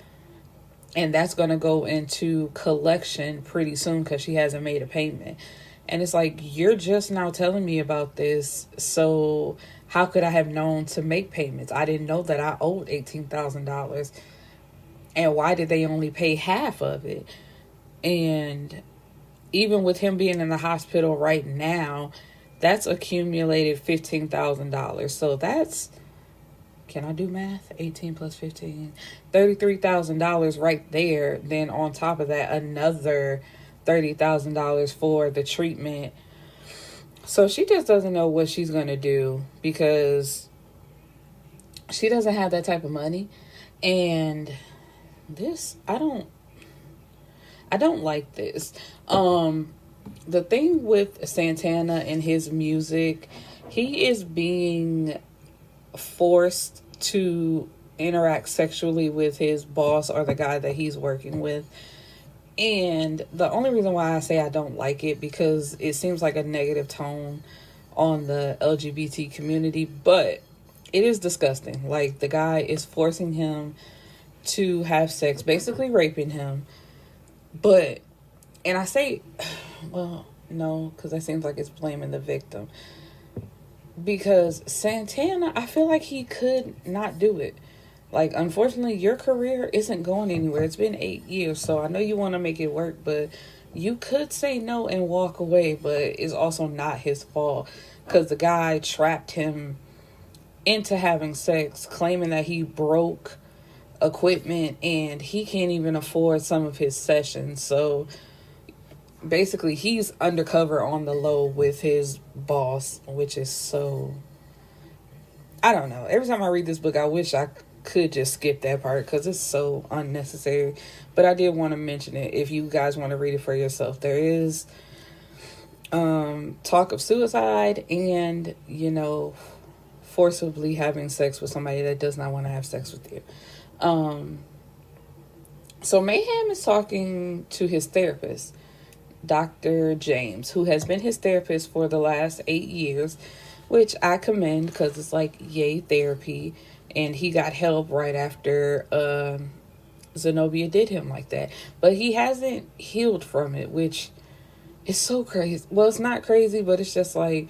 Speaker 1: And that's going to go into collection pretty soon because she hasn't made a payment. And it's like, you're just now telling me about this. So how could I have known to make payments? I didn't know that I owed $18,000. And why did they only pay half of it? And even with him being in the hospital right now, that's accumulated $15,000. So that's, can I do math? 18 plus 15, $33,000 right there. Then on top of that, another $30,000 for the treatment. So she just doesn't know what she's going to do because she doesn't have that type of money. And this, I don't like this. The thing with Santana and his music, he is being forced to interact sexually with his boss or the guy that he's working with. And the only reason why I say I don't like it, because it seems like a negative tone on the LGBT community, but it is disgusting. Like, the guy is forcing him to have sex, basically raping him. But, and I say, well, no, because that seems like it's blaming the victim. Because Santana, I feel like he could not do it. Like, unfortunately, your career isn't going anywhere. It's been 8 years, so I know you want to make it work, but you could say no and walk away, but it's also not his fault because the guy trapped him into having sex, claiming that he broke equipment and he can't even afford some of his sessions. So basically, he's undercover on the low with his boss, which is so... I don't know. Every time I read this book, I wish I could just skip that part because it's so unnecessary. But I did want to mention it if you guys want to read it for yourself. There is talk of suicide and, forcibly having sex with somebody that does not want to have sex with you. So Mayhem is talking to his therapist, Dr. James, who has been his therapist for the last 8 years, which I commend because it's like, yay, therapy. And he got help right after Xenobia did him like that. But he hasn't healed from it, which is so crazy. Well, it's not crazy, but it's just like,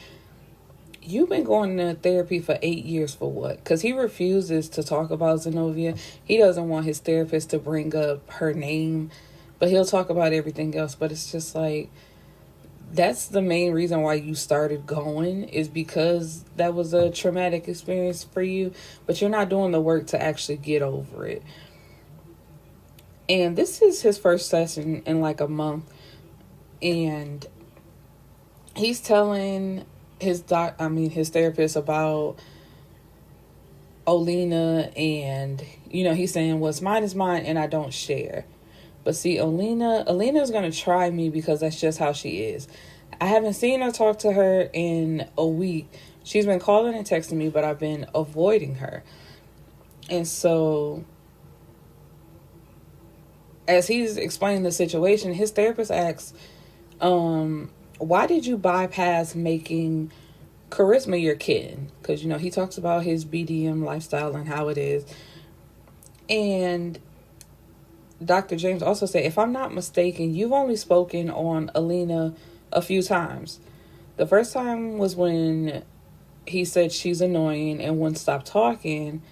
Speaker 1: you've been going to therapy for 8 years for what? Because he refuses to talk about Xenobia. He doesn't want his therapist to bring up her name, but he'll talk about everything else. But it's just like, that's the main reason why you started going, is because that was a traumatic experience for you, but you're not doing the work to actually get over it. And this is his first session in like a month, and he's telling his therapist about Olena, and he's saying what's mine is mine and I don't share. But see, Olena's gonna try me because that's just how she is. I haven't seen her, talk to her in a week. She's been calling and texting me, but I've been avoiding her. And so, as he's explaining the situation, his therapist asks, why did you bypass making Charisma your kitten? Because, he talks about his BDM lifestyle and how it is. And Dr. James also said, if I'm not mistaken, you've only spoken on Olena a few times. The first time was when he said she's annoying and wouldn't stop talking,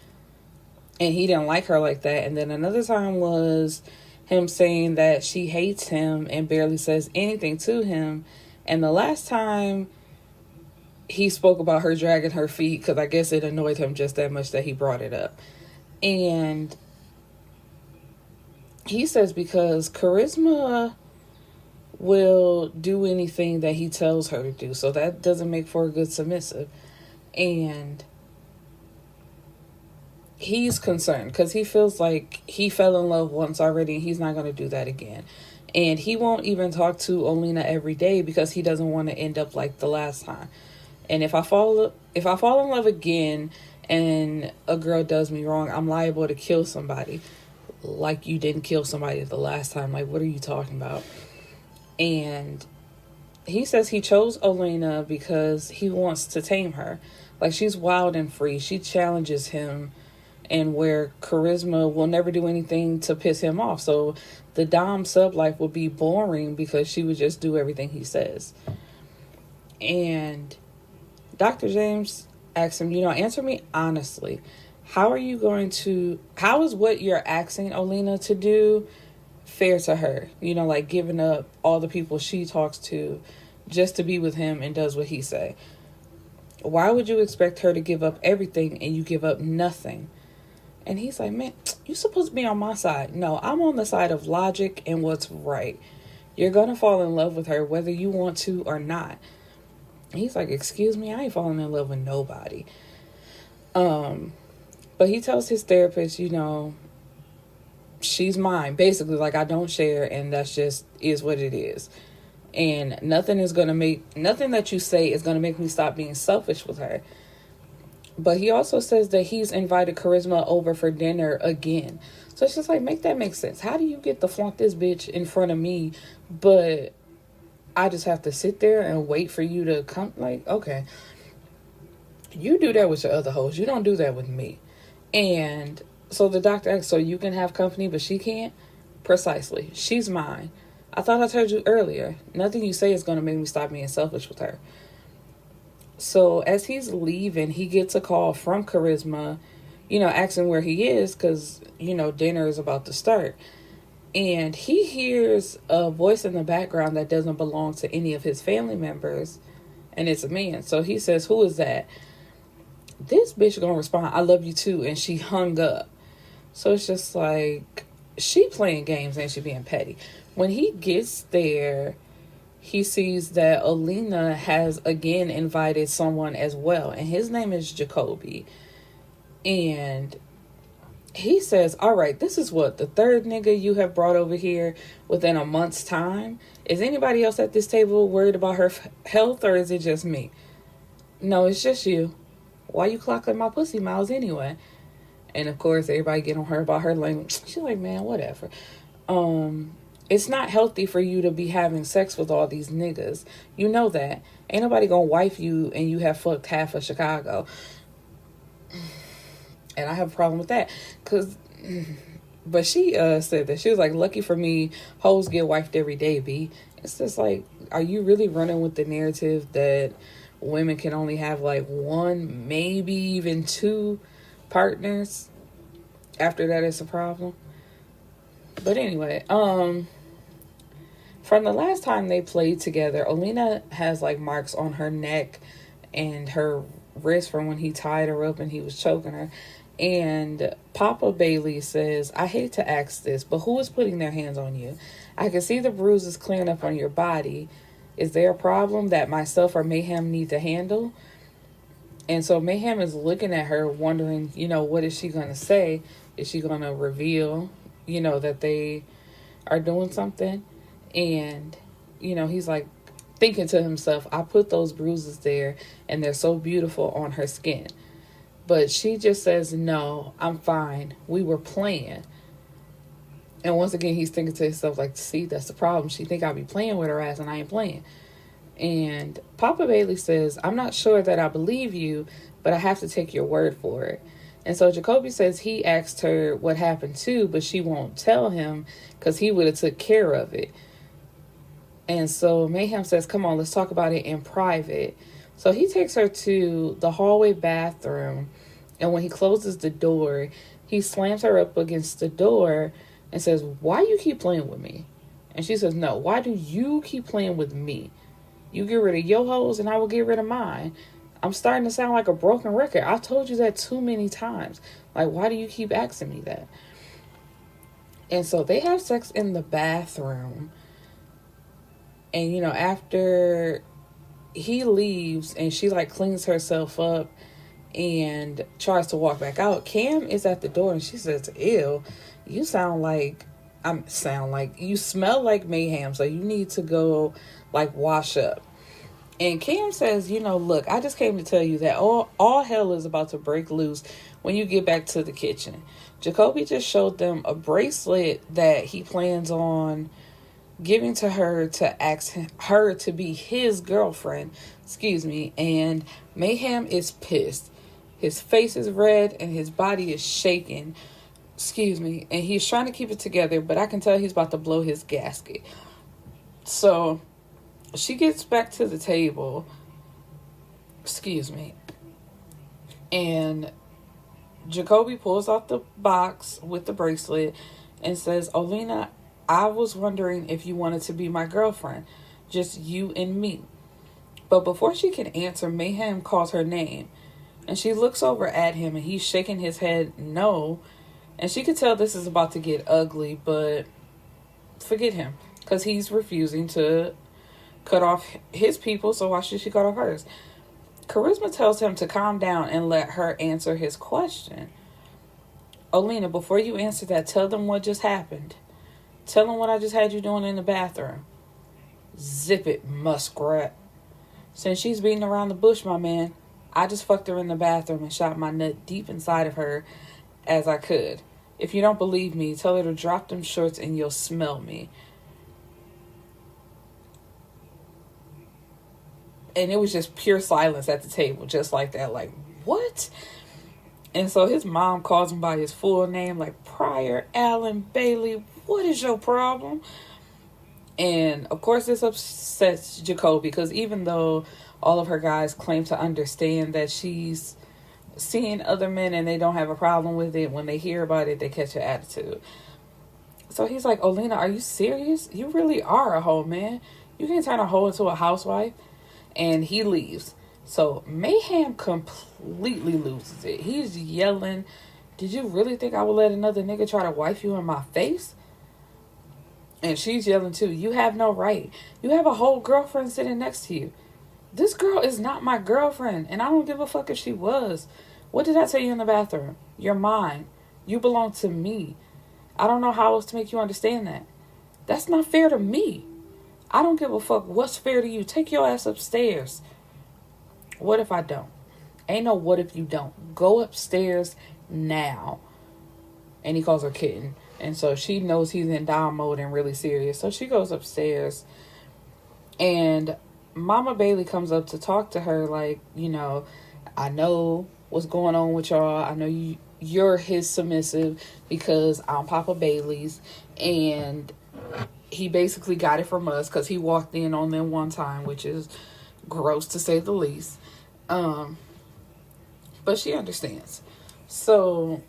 Speaker 1: and he didn't like her like that. And then another time was him saying that she hates him and barely says anything to him. And the last time he spoke about her dragging her feet, because I guess it annoyed him just that much that he brought it up. And he says because Charisma will do anything that he tells her to do. So that doesn't make for a good submissive. And he's concerned because he feels like he fell in love once already and he's not going to do that again. And he won't even talk to Olena every day because he doesn't want to end up like the last time. And if I fall in love again and a girl does me wrong, I'm liable to kill somebody. Like you didn't kill somebody the last time. Like, what are you talking about? And he says he chose Olena because he wants to tame her. Like, she's wild and free. She challenges him, and where Charisma will never do anything to piss him off. So the Dom sub life will be boring because she would just do everything he says. And Dr. James asks him, answer me honestly. How is what you're asking Olena to do fair to her? Like giving up all the people she talks to just to be with him and does what he say. Why would you expect her to give up everything and you give up nothing? And he's like, man, you're supposed to be on my side. No, I'm on the side of logic and what's right. You're going to fall in love with her whether you want to or not. And he's like, excuse me, I ain't falling in love with nobody. But he tells his therapist, she's mine. Basically, like, I don't share, and that's just is what it is. And nothing that you say is going to make me stop being selfish with her. But he also says that he's invited Charisma over for dinner again. So it's just like, make that make sense. How do you get to flaunt this bitch in front of me, but I just have to sit there and wait for you to come? Like, okay. You do that with your other hoes. You don't do that with me. And so the doctor asks, so you can have company, but she can't? Precisely. She's mine. I thought I told you earlier. Nothing you say is going to make me stop being selfish with her. So as he's leaving, he gets a call from Charisma, asking where he is because, dinner is about to start. And he hears a voice in the background that doesn't belong to any of his family members. And it's a man. So he says, who is that? this bitch gonna respond, I love you too, and she hung up. So it's just like, she playing games and she being petty. When he gets there, he sees that Olena has again invited someone as well, and his name is Jacoby. And he says, all right, this is what, the third nigga you have brought over here within a month's time? Is anybody else at this table worried about her health, or is it just me? No, it's just you. Why you clocking my pussy miles anyway? And of course, everybody get on her about her language. She's like, man, whatever. It's not healthy for you to be having sex with all these niggas. You know that. Ain't nobody gonna wife you and you have fucked half of Chicago. And I have a problem with that. But she said that. She was like, lucky for me, hoes get wifed every day, B. It's just like, are you really running with the narrative that women can only have like one, maybe even two partners? After that, it's a problem. But anyway, from the last time they played together, Olena has like marks on her neck and her wrist from when he tied her up and he was choking her. And Papa Bailey says, I hate to ask this, but who is putting their hands on you? I can see the bruises clearing up on your body. Is there a problem that myself or Mayhem need to handle? And so Mayhem is looking at her wondering, what is she going to say? Is she going to reveal, that they are doing something? And, he's like thinking to himself, I put those bruises there and they're so beautiful on her skin. But she just says, no, I'm fine. We were playing. And once again, he's thinking to himself, like, see, that's the problem. She think I'll be playing with her ass and I ain't playing. And Papa Bailey says, I'm not sure that I believe you, but I have to take your word for it. And so Jacoby says he asked her what happened too, but she won't tell him because he would have took care of it. And so Mayhem says, come on, let's talk about it in private. So he takes her to the hallway bathroom, and when he closes the door, he slams her up against the door and says, why you keep playing with me? And she says, no, why do you keep playing with me? You get rid of your hoes and I will get rid of mine. I'm starting to sound like a broken record. I told you that too many times. Like, why do you keep asking me that? And so they have sex in the bathroom. And, after he leaves and she like cleans herself up and tries to walk back out, Cam is at the door and she says, ew, you smell like Mayhem, so you need to go like wash up. And Cam says, look, I just came to tell you that all hell is about to break loose when you get back to the kitchen. Jacoby just showed them a bracelet that he plans on giving to her to ask her to be his girlfriend. And Mayhem is pissed. His face is red and his body is shaking. And he's trying to keep it together, but I can tell he's about to blow his gasket. So she gets back to the table. And Jacoby pulls out the box with the bracelet and says, Olena, I was wondering if you wanted to be my girlfriend. Just you and me. But before she can answer, Mayhem calls her name. And she looks over at him and he's shaking his head no. And she could tell this is about to get ugly, but forget him. Because he's refusing to cut off his people, so why should she cut off hers? Charisma tells him to calm down and let her answer his question. Olena, before you answer that, tell them what just happened. Tell them what I just had you doing in the bathroom. Zip it, muskrat. Since she's beating around the bush, my man, I just fucked her in the bathroom and shot my nut deep inside of her as I could. If you don't believe me, tell her to drop them shorts and you'll smell me. And it was just pure silence at the table, just like that. Like, what? And so his mom calls him by his full name, like, Pryor Allen Bailey, what is your problem? And, of course, this upsets Jacoby, because even though all of her guys claim to understand that she's seeing other men and they don't have a problem with it, when they hear about it, they catch her attitude. So he's like, Olena, are you serious? You really are a hoe, man. You can't turn a hoe into a housewife. And he leaves. So Mayhem completely loses it. He's yelling, "Did you really think I would let another nigga try to wife you in my face?" And she's yelling too, "You have no right. You have a whole girlfriend sitting next to you. This girl is not my girlfriend, and I don't give a fuck if she was. What did I tell you in the bathroom? You're mine. You belong to me. I don't know how else to make you understand that. That's not fair to me. I don't give a fuck what's fair to you. Take your ass upstairs." What if I don't? Ain't no what if you don't. Go upstairs now. And he calls her kitten. And so she knows he's in down mode and really serious. So she goes upstairs. And Mama Bailey comes up to talk to her like, I know what's going on with y'all. I know you're his submissive because I'm Papa Bailey's. And he basically got it from us because he walked in on them one time, which is gross to say the least. But she understands. So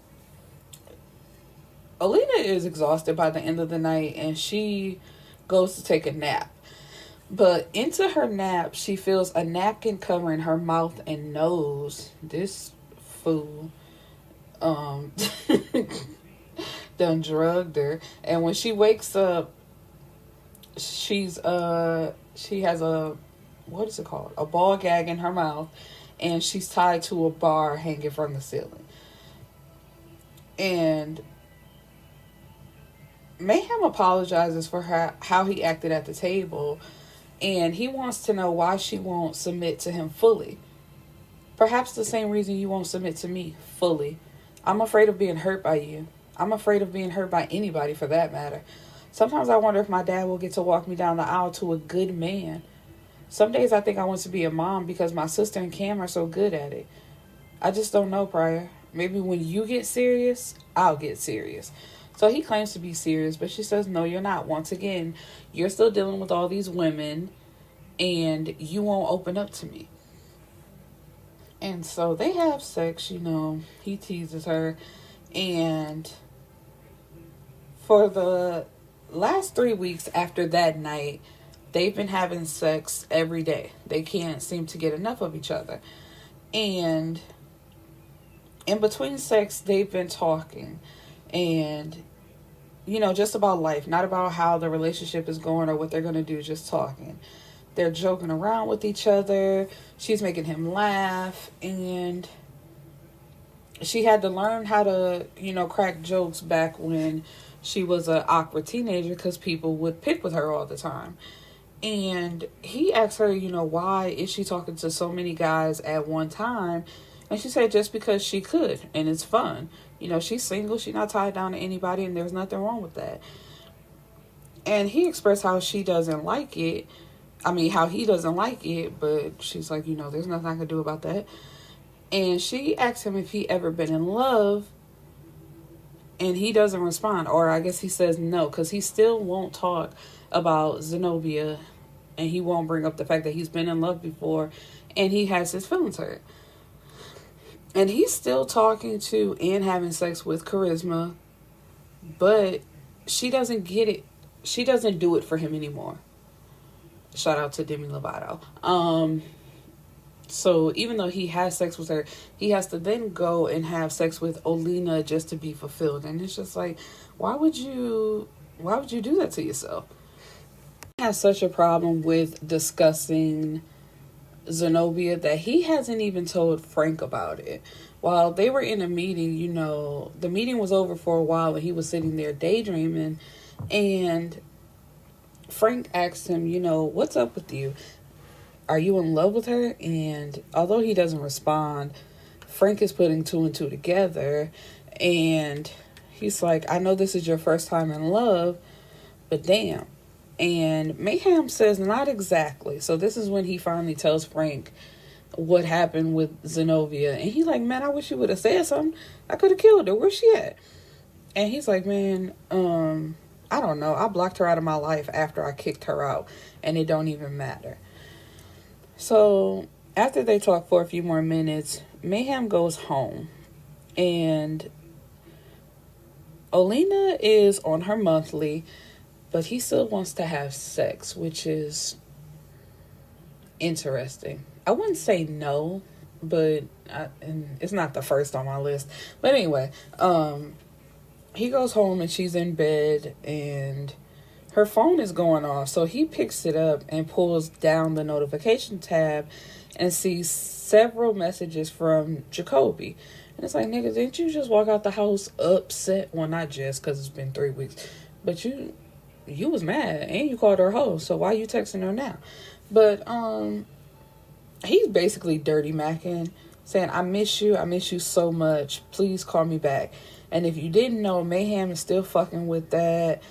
Speaker 1: Olena is exhausted by the end of the night and she goes to take a nap. But into her nap, she feels a napkin covering her mouth and nose. This fool done drugged her. And when she wakes up, she has a, what is it called? A ball gag in her mouth, and she's tied to a bar hanging from the ceiling. And Mayhem apologizes for how he acted at the table, and he wants to know why she won't submit to him fully. Perhaps the same reason you won't submit to me fully. I'm afraid of being hurt by you. I'm afraid of being hurt by anybody for that matter. Sometimes I wonder if my dad will get to walk me down the aisle to a good man. Some days I think I want to be a mom because my sister and Cam are so good at it. I just don't know, Pryor. Maybe when you get serious, I'll get serious. So he claims to be serious, but she says, no, you're not. Once again, you're still dealing with all these women and you won't open up to me. And so they have sex, he teases her. And for the last 3 weeks after that night, they've been having sex every day. They can't seem to get enough of each other. And in between sex, they've been talking. And, just about life. Not about how the relationship is going or what they're going to do. Just talking. They're joking around with each other. She's making him laugh. And she had to learn how to, crack jokes back when she was an awkward teenager because people would pick with her all the time. And he asked her, why is she talking to so many guys at one time? And she said just because she could, and it's fun. She's single, she's not tied down to anybody, and there's nothing wrong with that. And he expressed how she doesn't like it. How he doesn't like it, but she's like, there's nothing I can do about that. And she asked him if he ever been in love, and he doesn't respond. Or I guess he says no, because he still won't talk about Xenobia, and he won't bring up the fact that he's been in love before, and he has his feelings hurt. And he's still talking to and having sex with Charisma, but she doesn't get it. She doesn't do it for him anymore. Shout out to Demi Lovato. So even though he has sex with her, he has to then go and have sex with Olena just to be fulfilled. And it's just like, why would you do that to yourself? He has such a problem with discussing Xenobia that he hasn't even told Frank about it. While they were in a meeting, the meeting was over for a while and he was sitting there daydreaming, and Frank asked him, what's up with you? Are you in love with her? And although he doesn't respond, Frank is putting two and two together, and he's like, I know this is your first time in love, but damn. And Mayhem says, not exactly. So this is when he finally tells Frank what happened with Xenobia. And he's like, man, I wish you would have said something. I could have killed her. Where's she at? And he's like, man, I don't know. I blocked her out of my life after I kicked her out. And it don't even matter. So after they talk for a few more minutes, Mayhem goes home. And Olena is on her monthly, but he still wants to have sex, which is interesting. I wouldn't say no, but and it's not the first on my list. But anyway, he goes home and she's in bed and her phone is going off. So he picks it up and pulls down the notification tab and sees several messages from Jacoby. And it's like, nigga, didn't you just walk out the house upset? Well, not just because it's been 3 weeks, but you was mad and you called her a hoe. So why you texting her now? But he's basically dirty macking, saying, I miss you so much. Please call me back. And if you didn't know, Mayhem is still fucking with that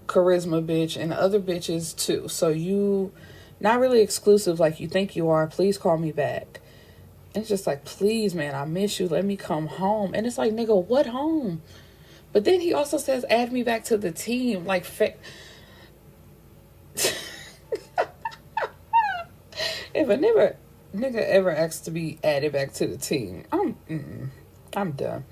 Speaker 1: charisma bitch and other bitches too. So you not really exclusive like you think you are. Please call me back. And it's just like, please, man, I miss you. Let me come home. And it's like, nigga, what home? But then he also says, add me back to the team. Like, if a nigga ever asks to be added back to the team, I'm done.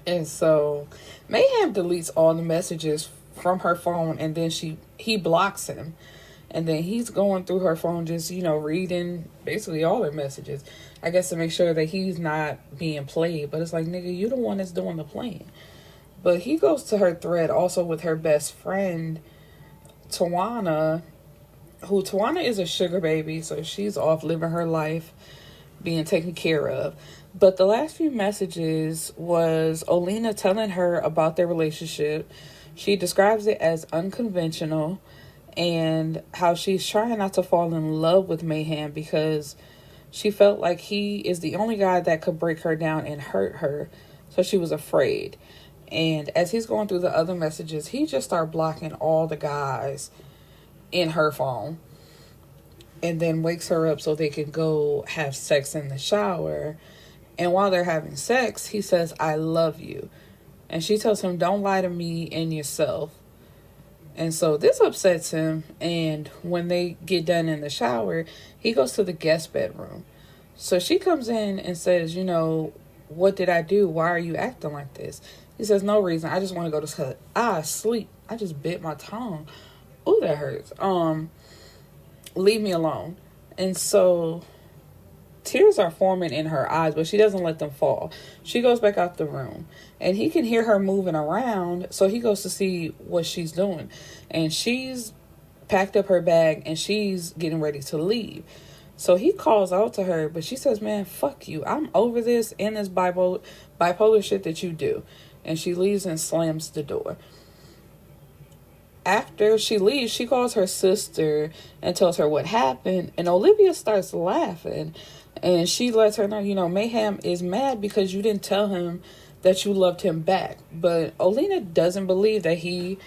Speaker 1: And so Mayhem deletes all the messages from her phone, and then he blocks him. And then he's going through her phone, just, reading basically all her messages, I guess, to make sure that he's not being played. But it's like, nigga, you the one that's doing the playing. But he goes to her thread also with her best friend, Tawana, who Tawana is a sugar baby, so she's off living her life, being taken care of. But the last few messages was Olena telling her about their relationship. She describes it as unconventional and how she's trying not to fall in love with Mayhem because she felt like he is the only guy that could break her down and hurt her. So she was afraid. And as he's going through the other messages, he just started blocking all the guys in her phone. And then wakes her up so they can go have sex in the shower. And while they're having sex, he says, I love you. And she tells him, don't lie to me and yourself. And so this upsets him. And when they get done in the shower, he goes to the guest bedroom. So she comes in and says, what did I do? Why are you acting like this? He says, no reason. I just want to go to sleep. Sleep. I just bit my tongue. Ooh, that hurts. Leave me alone. And so tears are forming in her eyes, but she doesn't let them fall. She goes back out the room and he can hear her moving around. So he goes to see what she's doing, and she's packed up her bag and she's getting ready to leave. So he calls out to her, but she says, man, fuck you. I'm over this and this bipolar shit that you do. And she leaves and slams the door. After she leaves, she calls her sister and tells her what happened. And Olivia starts laughing. And she lets her know, Mayhem is mad because you didn't tell him that you loved him back. But Olena doesn't believe that he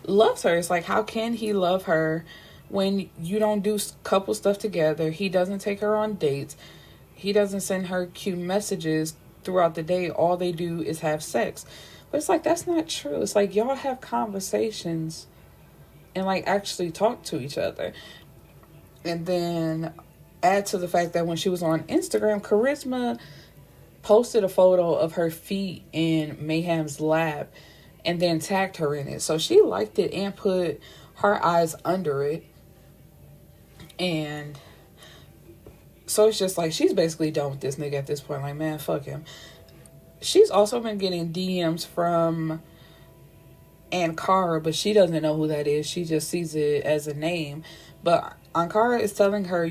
Speaker 1: loves her. It's like, how can he love her when you don't do couple stuff together? He doesn't take her on dates. He doesn't send her cute messages throughout the day. All they do is have sex. But it's like, that's not true. It's like, y'all have conversations and actually talk to each other. And then add to the fact that when she was on Instagram, Charisma posted a photo of her feet in Mayhem's lap and then tagged her in it. So she liked it and put her eyes under it. And so it's just like, she's basically done with this nigga at this point. Like, man, fuck him. She's also been getting DMs from Ankara, but she doesn't know who that is. She just sees it as a name. But Ankara is telling her,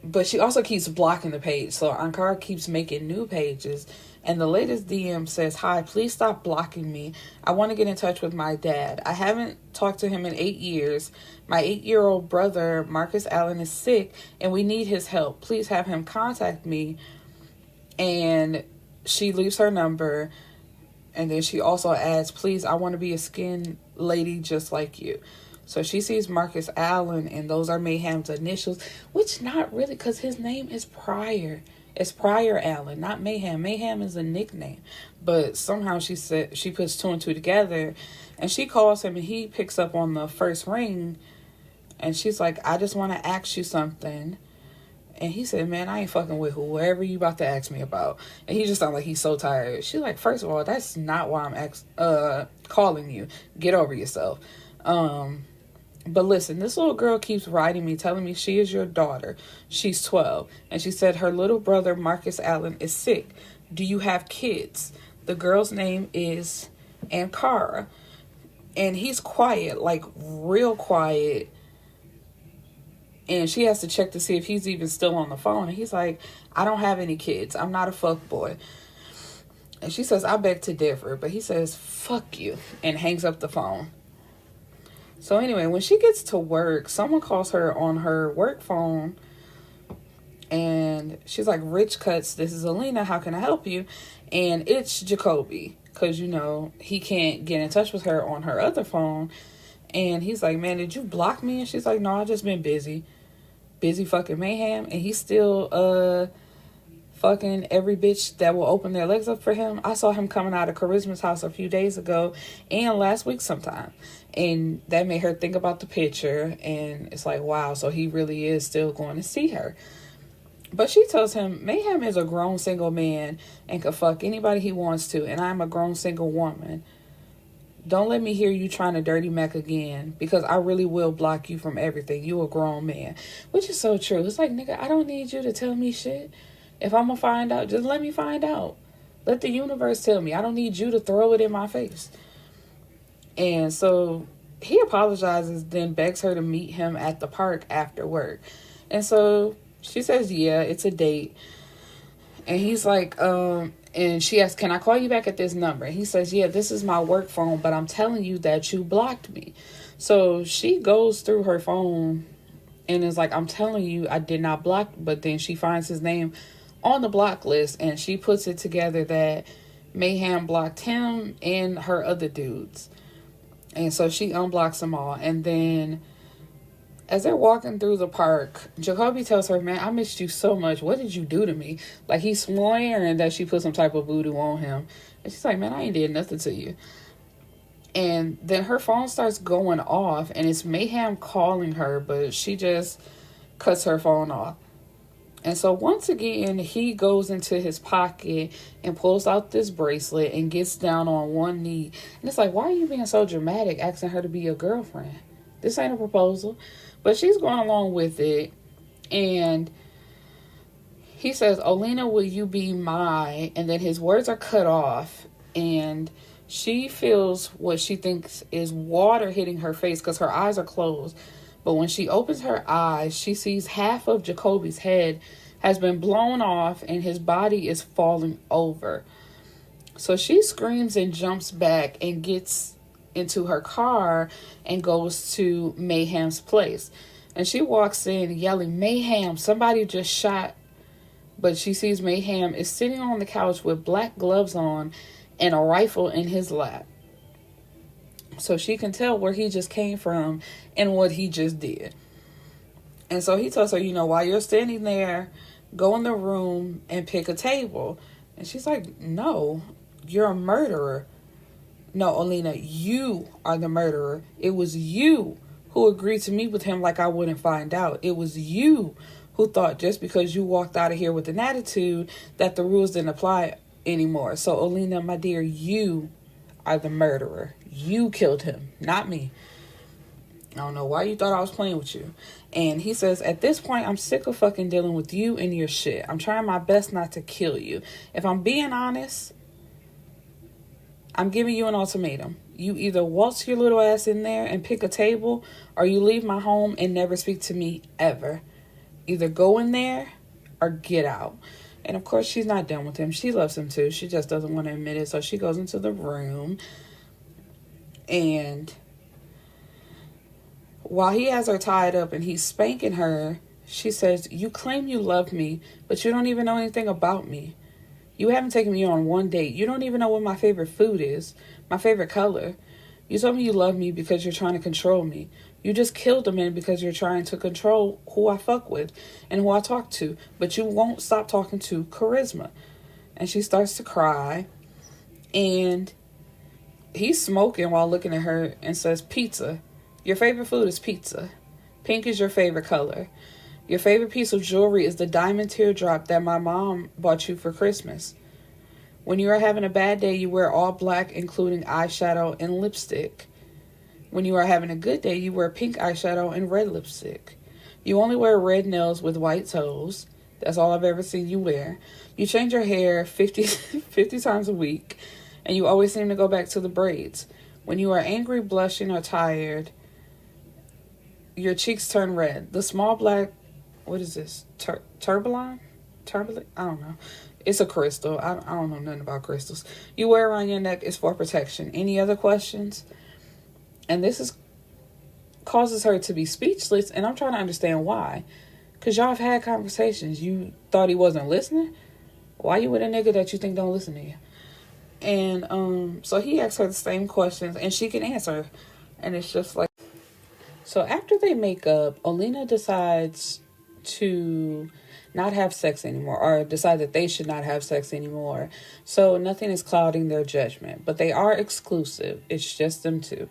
Speaker 1: but she also keeps blocking the page. So Ankara keeps making new pages. And the latest DM says, hi, please stop blocking me. I want to get in touch with my dad. I haven't talked to him in 8 years. My 8-year-old brother, Marcus Allen, is sick and we need his help. Please have him contact me. And she leaves her number. And then she also adds, please, I want to be a skin lady just like you. So she sees Marcus Allen, and those are Mayhem's initials, which not really, because his name is Pryor. It's Pryor Allen, not Mayhem. Mayhem is a nickname. But somehow she puts two and two together, and she calls him, and he picks up on the first ring, and she's like, I just want to ask you something. And he said, man, I ain't fucking with whoever you about to ask me about. And he just sounds like he's so tired. She's like, first of all, that's not why I'm calling you. Get over yourself. But listen, this little girl keeps writing me, telling me she is your daughter. She's 12. And she said her little brother, Marcus Allen, is sick. Do you have kids? The girl's name is Ankara. And he's quiet, like real quiet. And she has to check to see if he's even still on the phone. And he's like, I don't have any kids. I'm not a fuck boy. And she says, I beg to differ. But he says, fuck you. And hangs up the phone. So anyway, when she gets to work, someone calls her on her work phone. And she's like, Rich Cuts, this is Olena. How can I help you? And it's Jacoby. Because, you know, he can't get in touch with her on her other phone. And he's like, man, did you block me? And she's like, no, I just been busy. Busy fucking Mayhem. And he's still fucking every bitch that will open their legs up for him. I saw him coming out of Charisma's house a few days ago and last week sometime. And that made her think about the picture. And it's like, wow, so he really is still going to see her. But she tells him, Mayhem is a grown single man and can fuck anybody he wants to. And I'm a grown single woman. Don't let me hear you trying to dirty Mac again, because I really will block you from everything. You a grown man. Which is so true. It's like, nigga, I don't need you to tell me shit. If I'm going to find out, just let me find out. Let the universe tell me. I don't need you to throw it in my face. And so he apologizes, then begs her to meet him at the park after work. And so she says, yeah, it's a date. And he's like, and she asks, can I call you back at this number? And he says, yeah, this is my work phone, but I'm telling you that you blocked me. So she goes through her phone and is like, I'm telling you, I did not block. But then she finds his name on the block list, and she puts it together that Mayhem blocked him and her other dudes. And so she unblocks them all. And then as they're walking through the park, Jacoby tells her, man, I missed you so much. What did you do to me? Like, he's swearing that she put some type of voodoo on him. And she's like, man, I ain't did nothing to you. And then her phone starts going off, and it's Mayhem calling her, but she just cuts her phone off. And so once again, he goes into his pocket and pulls out this bracelet and gets down on one knee. And it's like, why are you being so dramatic, asking her to be your girlfriend? This ain't a proposal. But she's going along with it. And he says, Olena, will you be my? And then his words are cut off. And she feels what she thinks is water hitting her face because her eyes are closed. But when she opens her eyes, she sees half of Jacoby's head has been blown off and his body is falling over. So she screams and jumps back and gets into her car and goes to Mayhem's place. And she walks in yelling, Mayhem, somebody just shot. But she sees Mayhem is sitting on the couch with black gloves on and a rifle in his lap. So she can tell where he just came from and what he just did. And so he tells her, you know, while you're standing there, go in the room and pick a table. And she's like, no, you're a murderer. No, Olena, you are the murderer. It was you who agreed to meet with him like I wouldn't find out. It was you who thought just because you walked out of here with an attitude that the rules didn't apply anymore. So, Olena, my dear, you are the murderer. You killed him, not me. I don't know why you thought I was playing with you. And he says, at this point, I'm sick of fucking dealing with you and your shit. I'm trying my best not to kill you. If I'm being honest, I'm giving you an ultimatum. You either waltz your little ass in there and pick a table, or you leave my home and never speak to me ever. Either go in there or get out. And of course, she's not done with him. She loves him too. She just doesn't want to admit it. So she goes into the room. And while he has her tied up and he's spanking her, she says, you claim you love me, but you don't even know anything about me. You haven't taken me on one date. You don't even know what my favorite food is, my favorite color. You told me you love me because you're trying to control me. You just killed a man because you're trying to control who I fuck with and who I talk to. But you won't stop talking to Charisma. And she starts to cry. And he's smoking while looking at her and says, pizza. Your favorite food is pizza. Pink is your favorite color. Your favorite piece of jewelry is the diamond teardrop that my mom bought you for Christmas. When you are having a bad day, you wear all black, including eyeshadow and lipstick. When you are having a good day, you wear pink eyeshadow and red lipstick. You only wear red nails with white toes. That's all I've ever seen you wear. You change your hair 50 times a week, and you always seem to go back to the braids. When you are angry, blushing, or tired, your cheeks turn red. The small black, what is this? Turbilon? Turbilant? I don't know. It's a crystal. I don't know nothing about crystals. You wear around your neck is for protection. Any other questions? And this is causes her to be speechless, and I'm trying to understand why. Because y'all have had conversations. You thought he wasn't listening? Why you with a nigga that you think don't listen to you? And so he asks her the same questions, and she can answer. And it's just like... So after they make up, Olena decides to not have sex anymore, or decide that they should not have sex anymore. So nothing is clouding their judgment. But they are exclusive. It's just them two.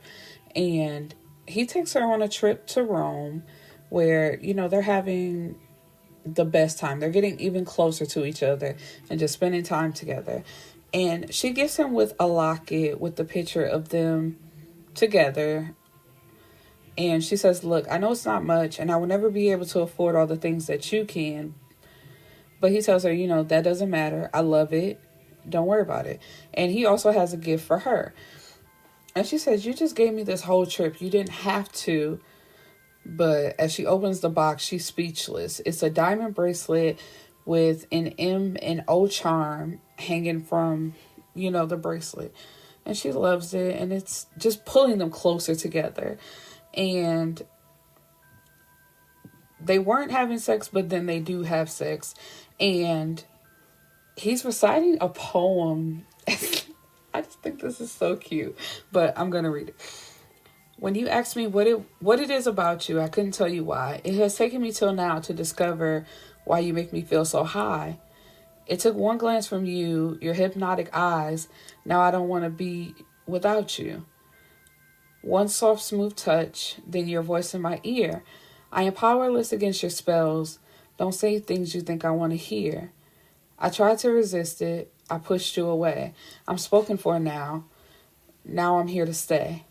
Speaker 1: And he takes her on a trip to Rome where, you know, they're having the best time. They're getting even closer to each other and just spending time together. And she gifts him with a locket with the picture of them together. And she says, look, I know it's not much and I will never be able to afford all the things that you can. But he tells her, you know, that doesn't matter. I love it. Don't worry about it. And he also has a gift for her. And she says, you just gave me this whole trip. You didn't have to. But as she opens the box, she's speechless. It's a diamond bracelet with an M and O charm hanging from, you know, the bracelet. And she loves it. And it's just pulling them closer together. And they weren't having sex, but then they do have sex. And he's reciting a poem. I just think this is so cute. But I'm going to read it. When you asked me what it is about you, I couldn't tell you why. It has taken me till now to discover why you make me feel so high. It took one glance from you, your hypnotic eyes. Now I don't want to be without you. One soft, smooth touch, then your voice in my ear. I am powerless against your spells. Don't say things you think I want to hear. I tried to resist it. I pushed you away. I'm spoken for now. Now I'm here to stay.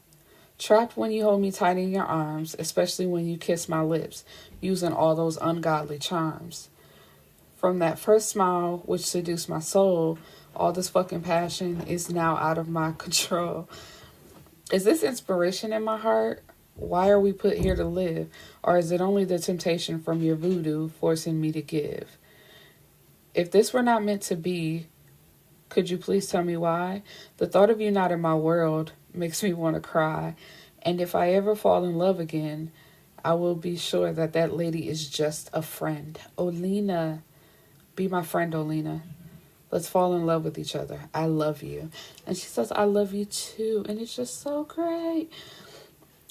Speaker 1: Trapped when you hold me tight in your arms, especially when you kiss my lips, using all those ungodly charms. From that first smile, which seduced my soul, all this fucking passion is now out of my control. Is this inspiration in my heart? Why are we put here to live? Or is it only the temptation from your voodoo forcing me to give? If this were not meant to be, could you please tell me why? The thought of you not in my world makes me want to cry. And if I ever fall in love again, I will be sure that that lady is just a friend. Olena, be my friend, Olena. Let's fall in love with each other. I love you. And she says, I love you too. And it's just so great.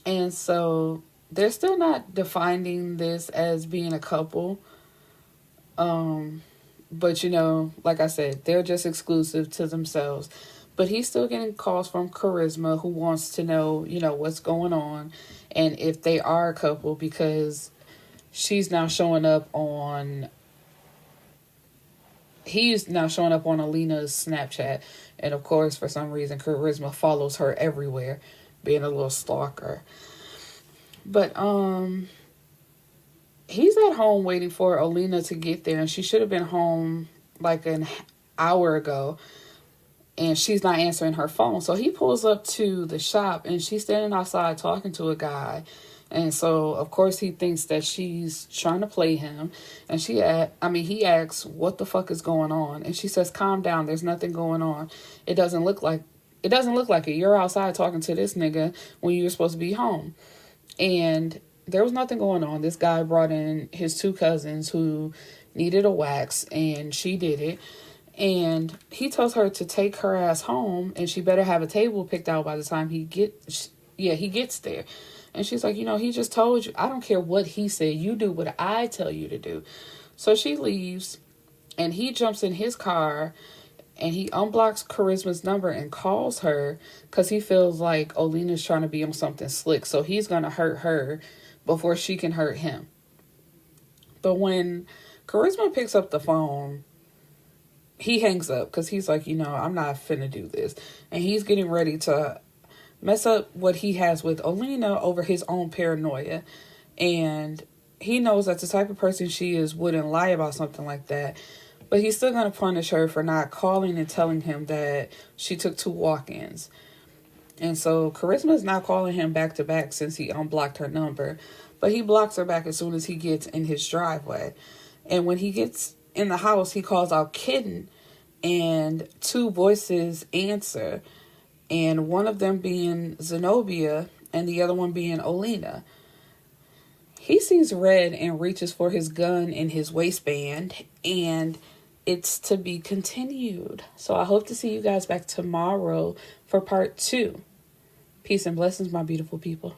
Speaker 1: And so they're still not defining this as being a couple. But, you know, like I said, they're just exclusive to themselves. But he's still getting calls from Charisma, who wants to know, you know, what's going on. And if they are a couple, because he's now showing up on Olena's Snapchat. And of course, for some reason, Charisma follows her everywhere, being a little stalker. But, he's at home waiting for Olena to get there, and she should have been home like an hour ago, and she's not answering her phone. So he pulls up to the shop, and she's standing outside talking to a guy. And so, of course, he thinks that she's trying to play him. And he asks, what the fuck is going on? And she says, calm down. There's nothing going on. It doesn't look like it. You're outside talking to this nigga when you're supposed to be home. And there was nothing going on. This guy brought in his two cousins who needed a wax, and she did it. And he tells her to take her ass home, and she better have a table picked out by the time he gets there. And she's like, you know, he just told you. I don't care what he said. You do what I tell you to do. So she leaves, and he jumps in his car, and he unblocks Charisma's number and calls her because he feels like Olena's trying to be on something slick. So he's going to hurt her before she can hurt him. But when Charisma picks up the phone, he hangs up because he's like, you know, I'm not finna do this. And he's getting ready to mess up what he has with Olena over his own paranoia. And he knows that the type of person she is wouldn't lie about something like that. But he's still going to punish her for not calling and telling him that she took 2 walk-ins. And so Charisma is not calling him back to back since he unblocked her number. But he blocks her back as soon as he gets in his driveway. And when he gets in the house, he calls out Kitten. And 2 voices answer. And one of them being Xenobia and the other one being Olena. He sees red and reaches for his gun in his waistband. And it's to be continued. So I hope to see you guys back tomorrow for part 2. Peace and blessings, my beautiful people.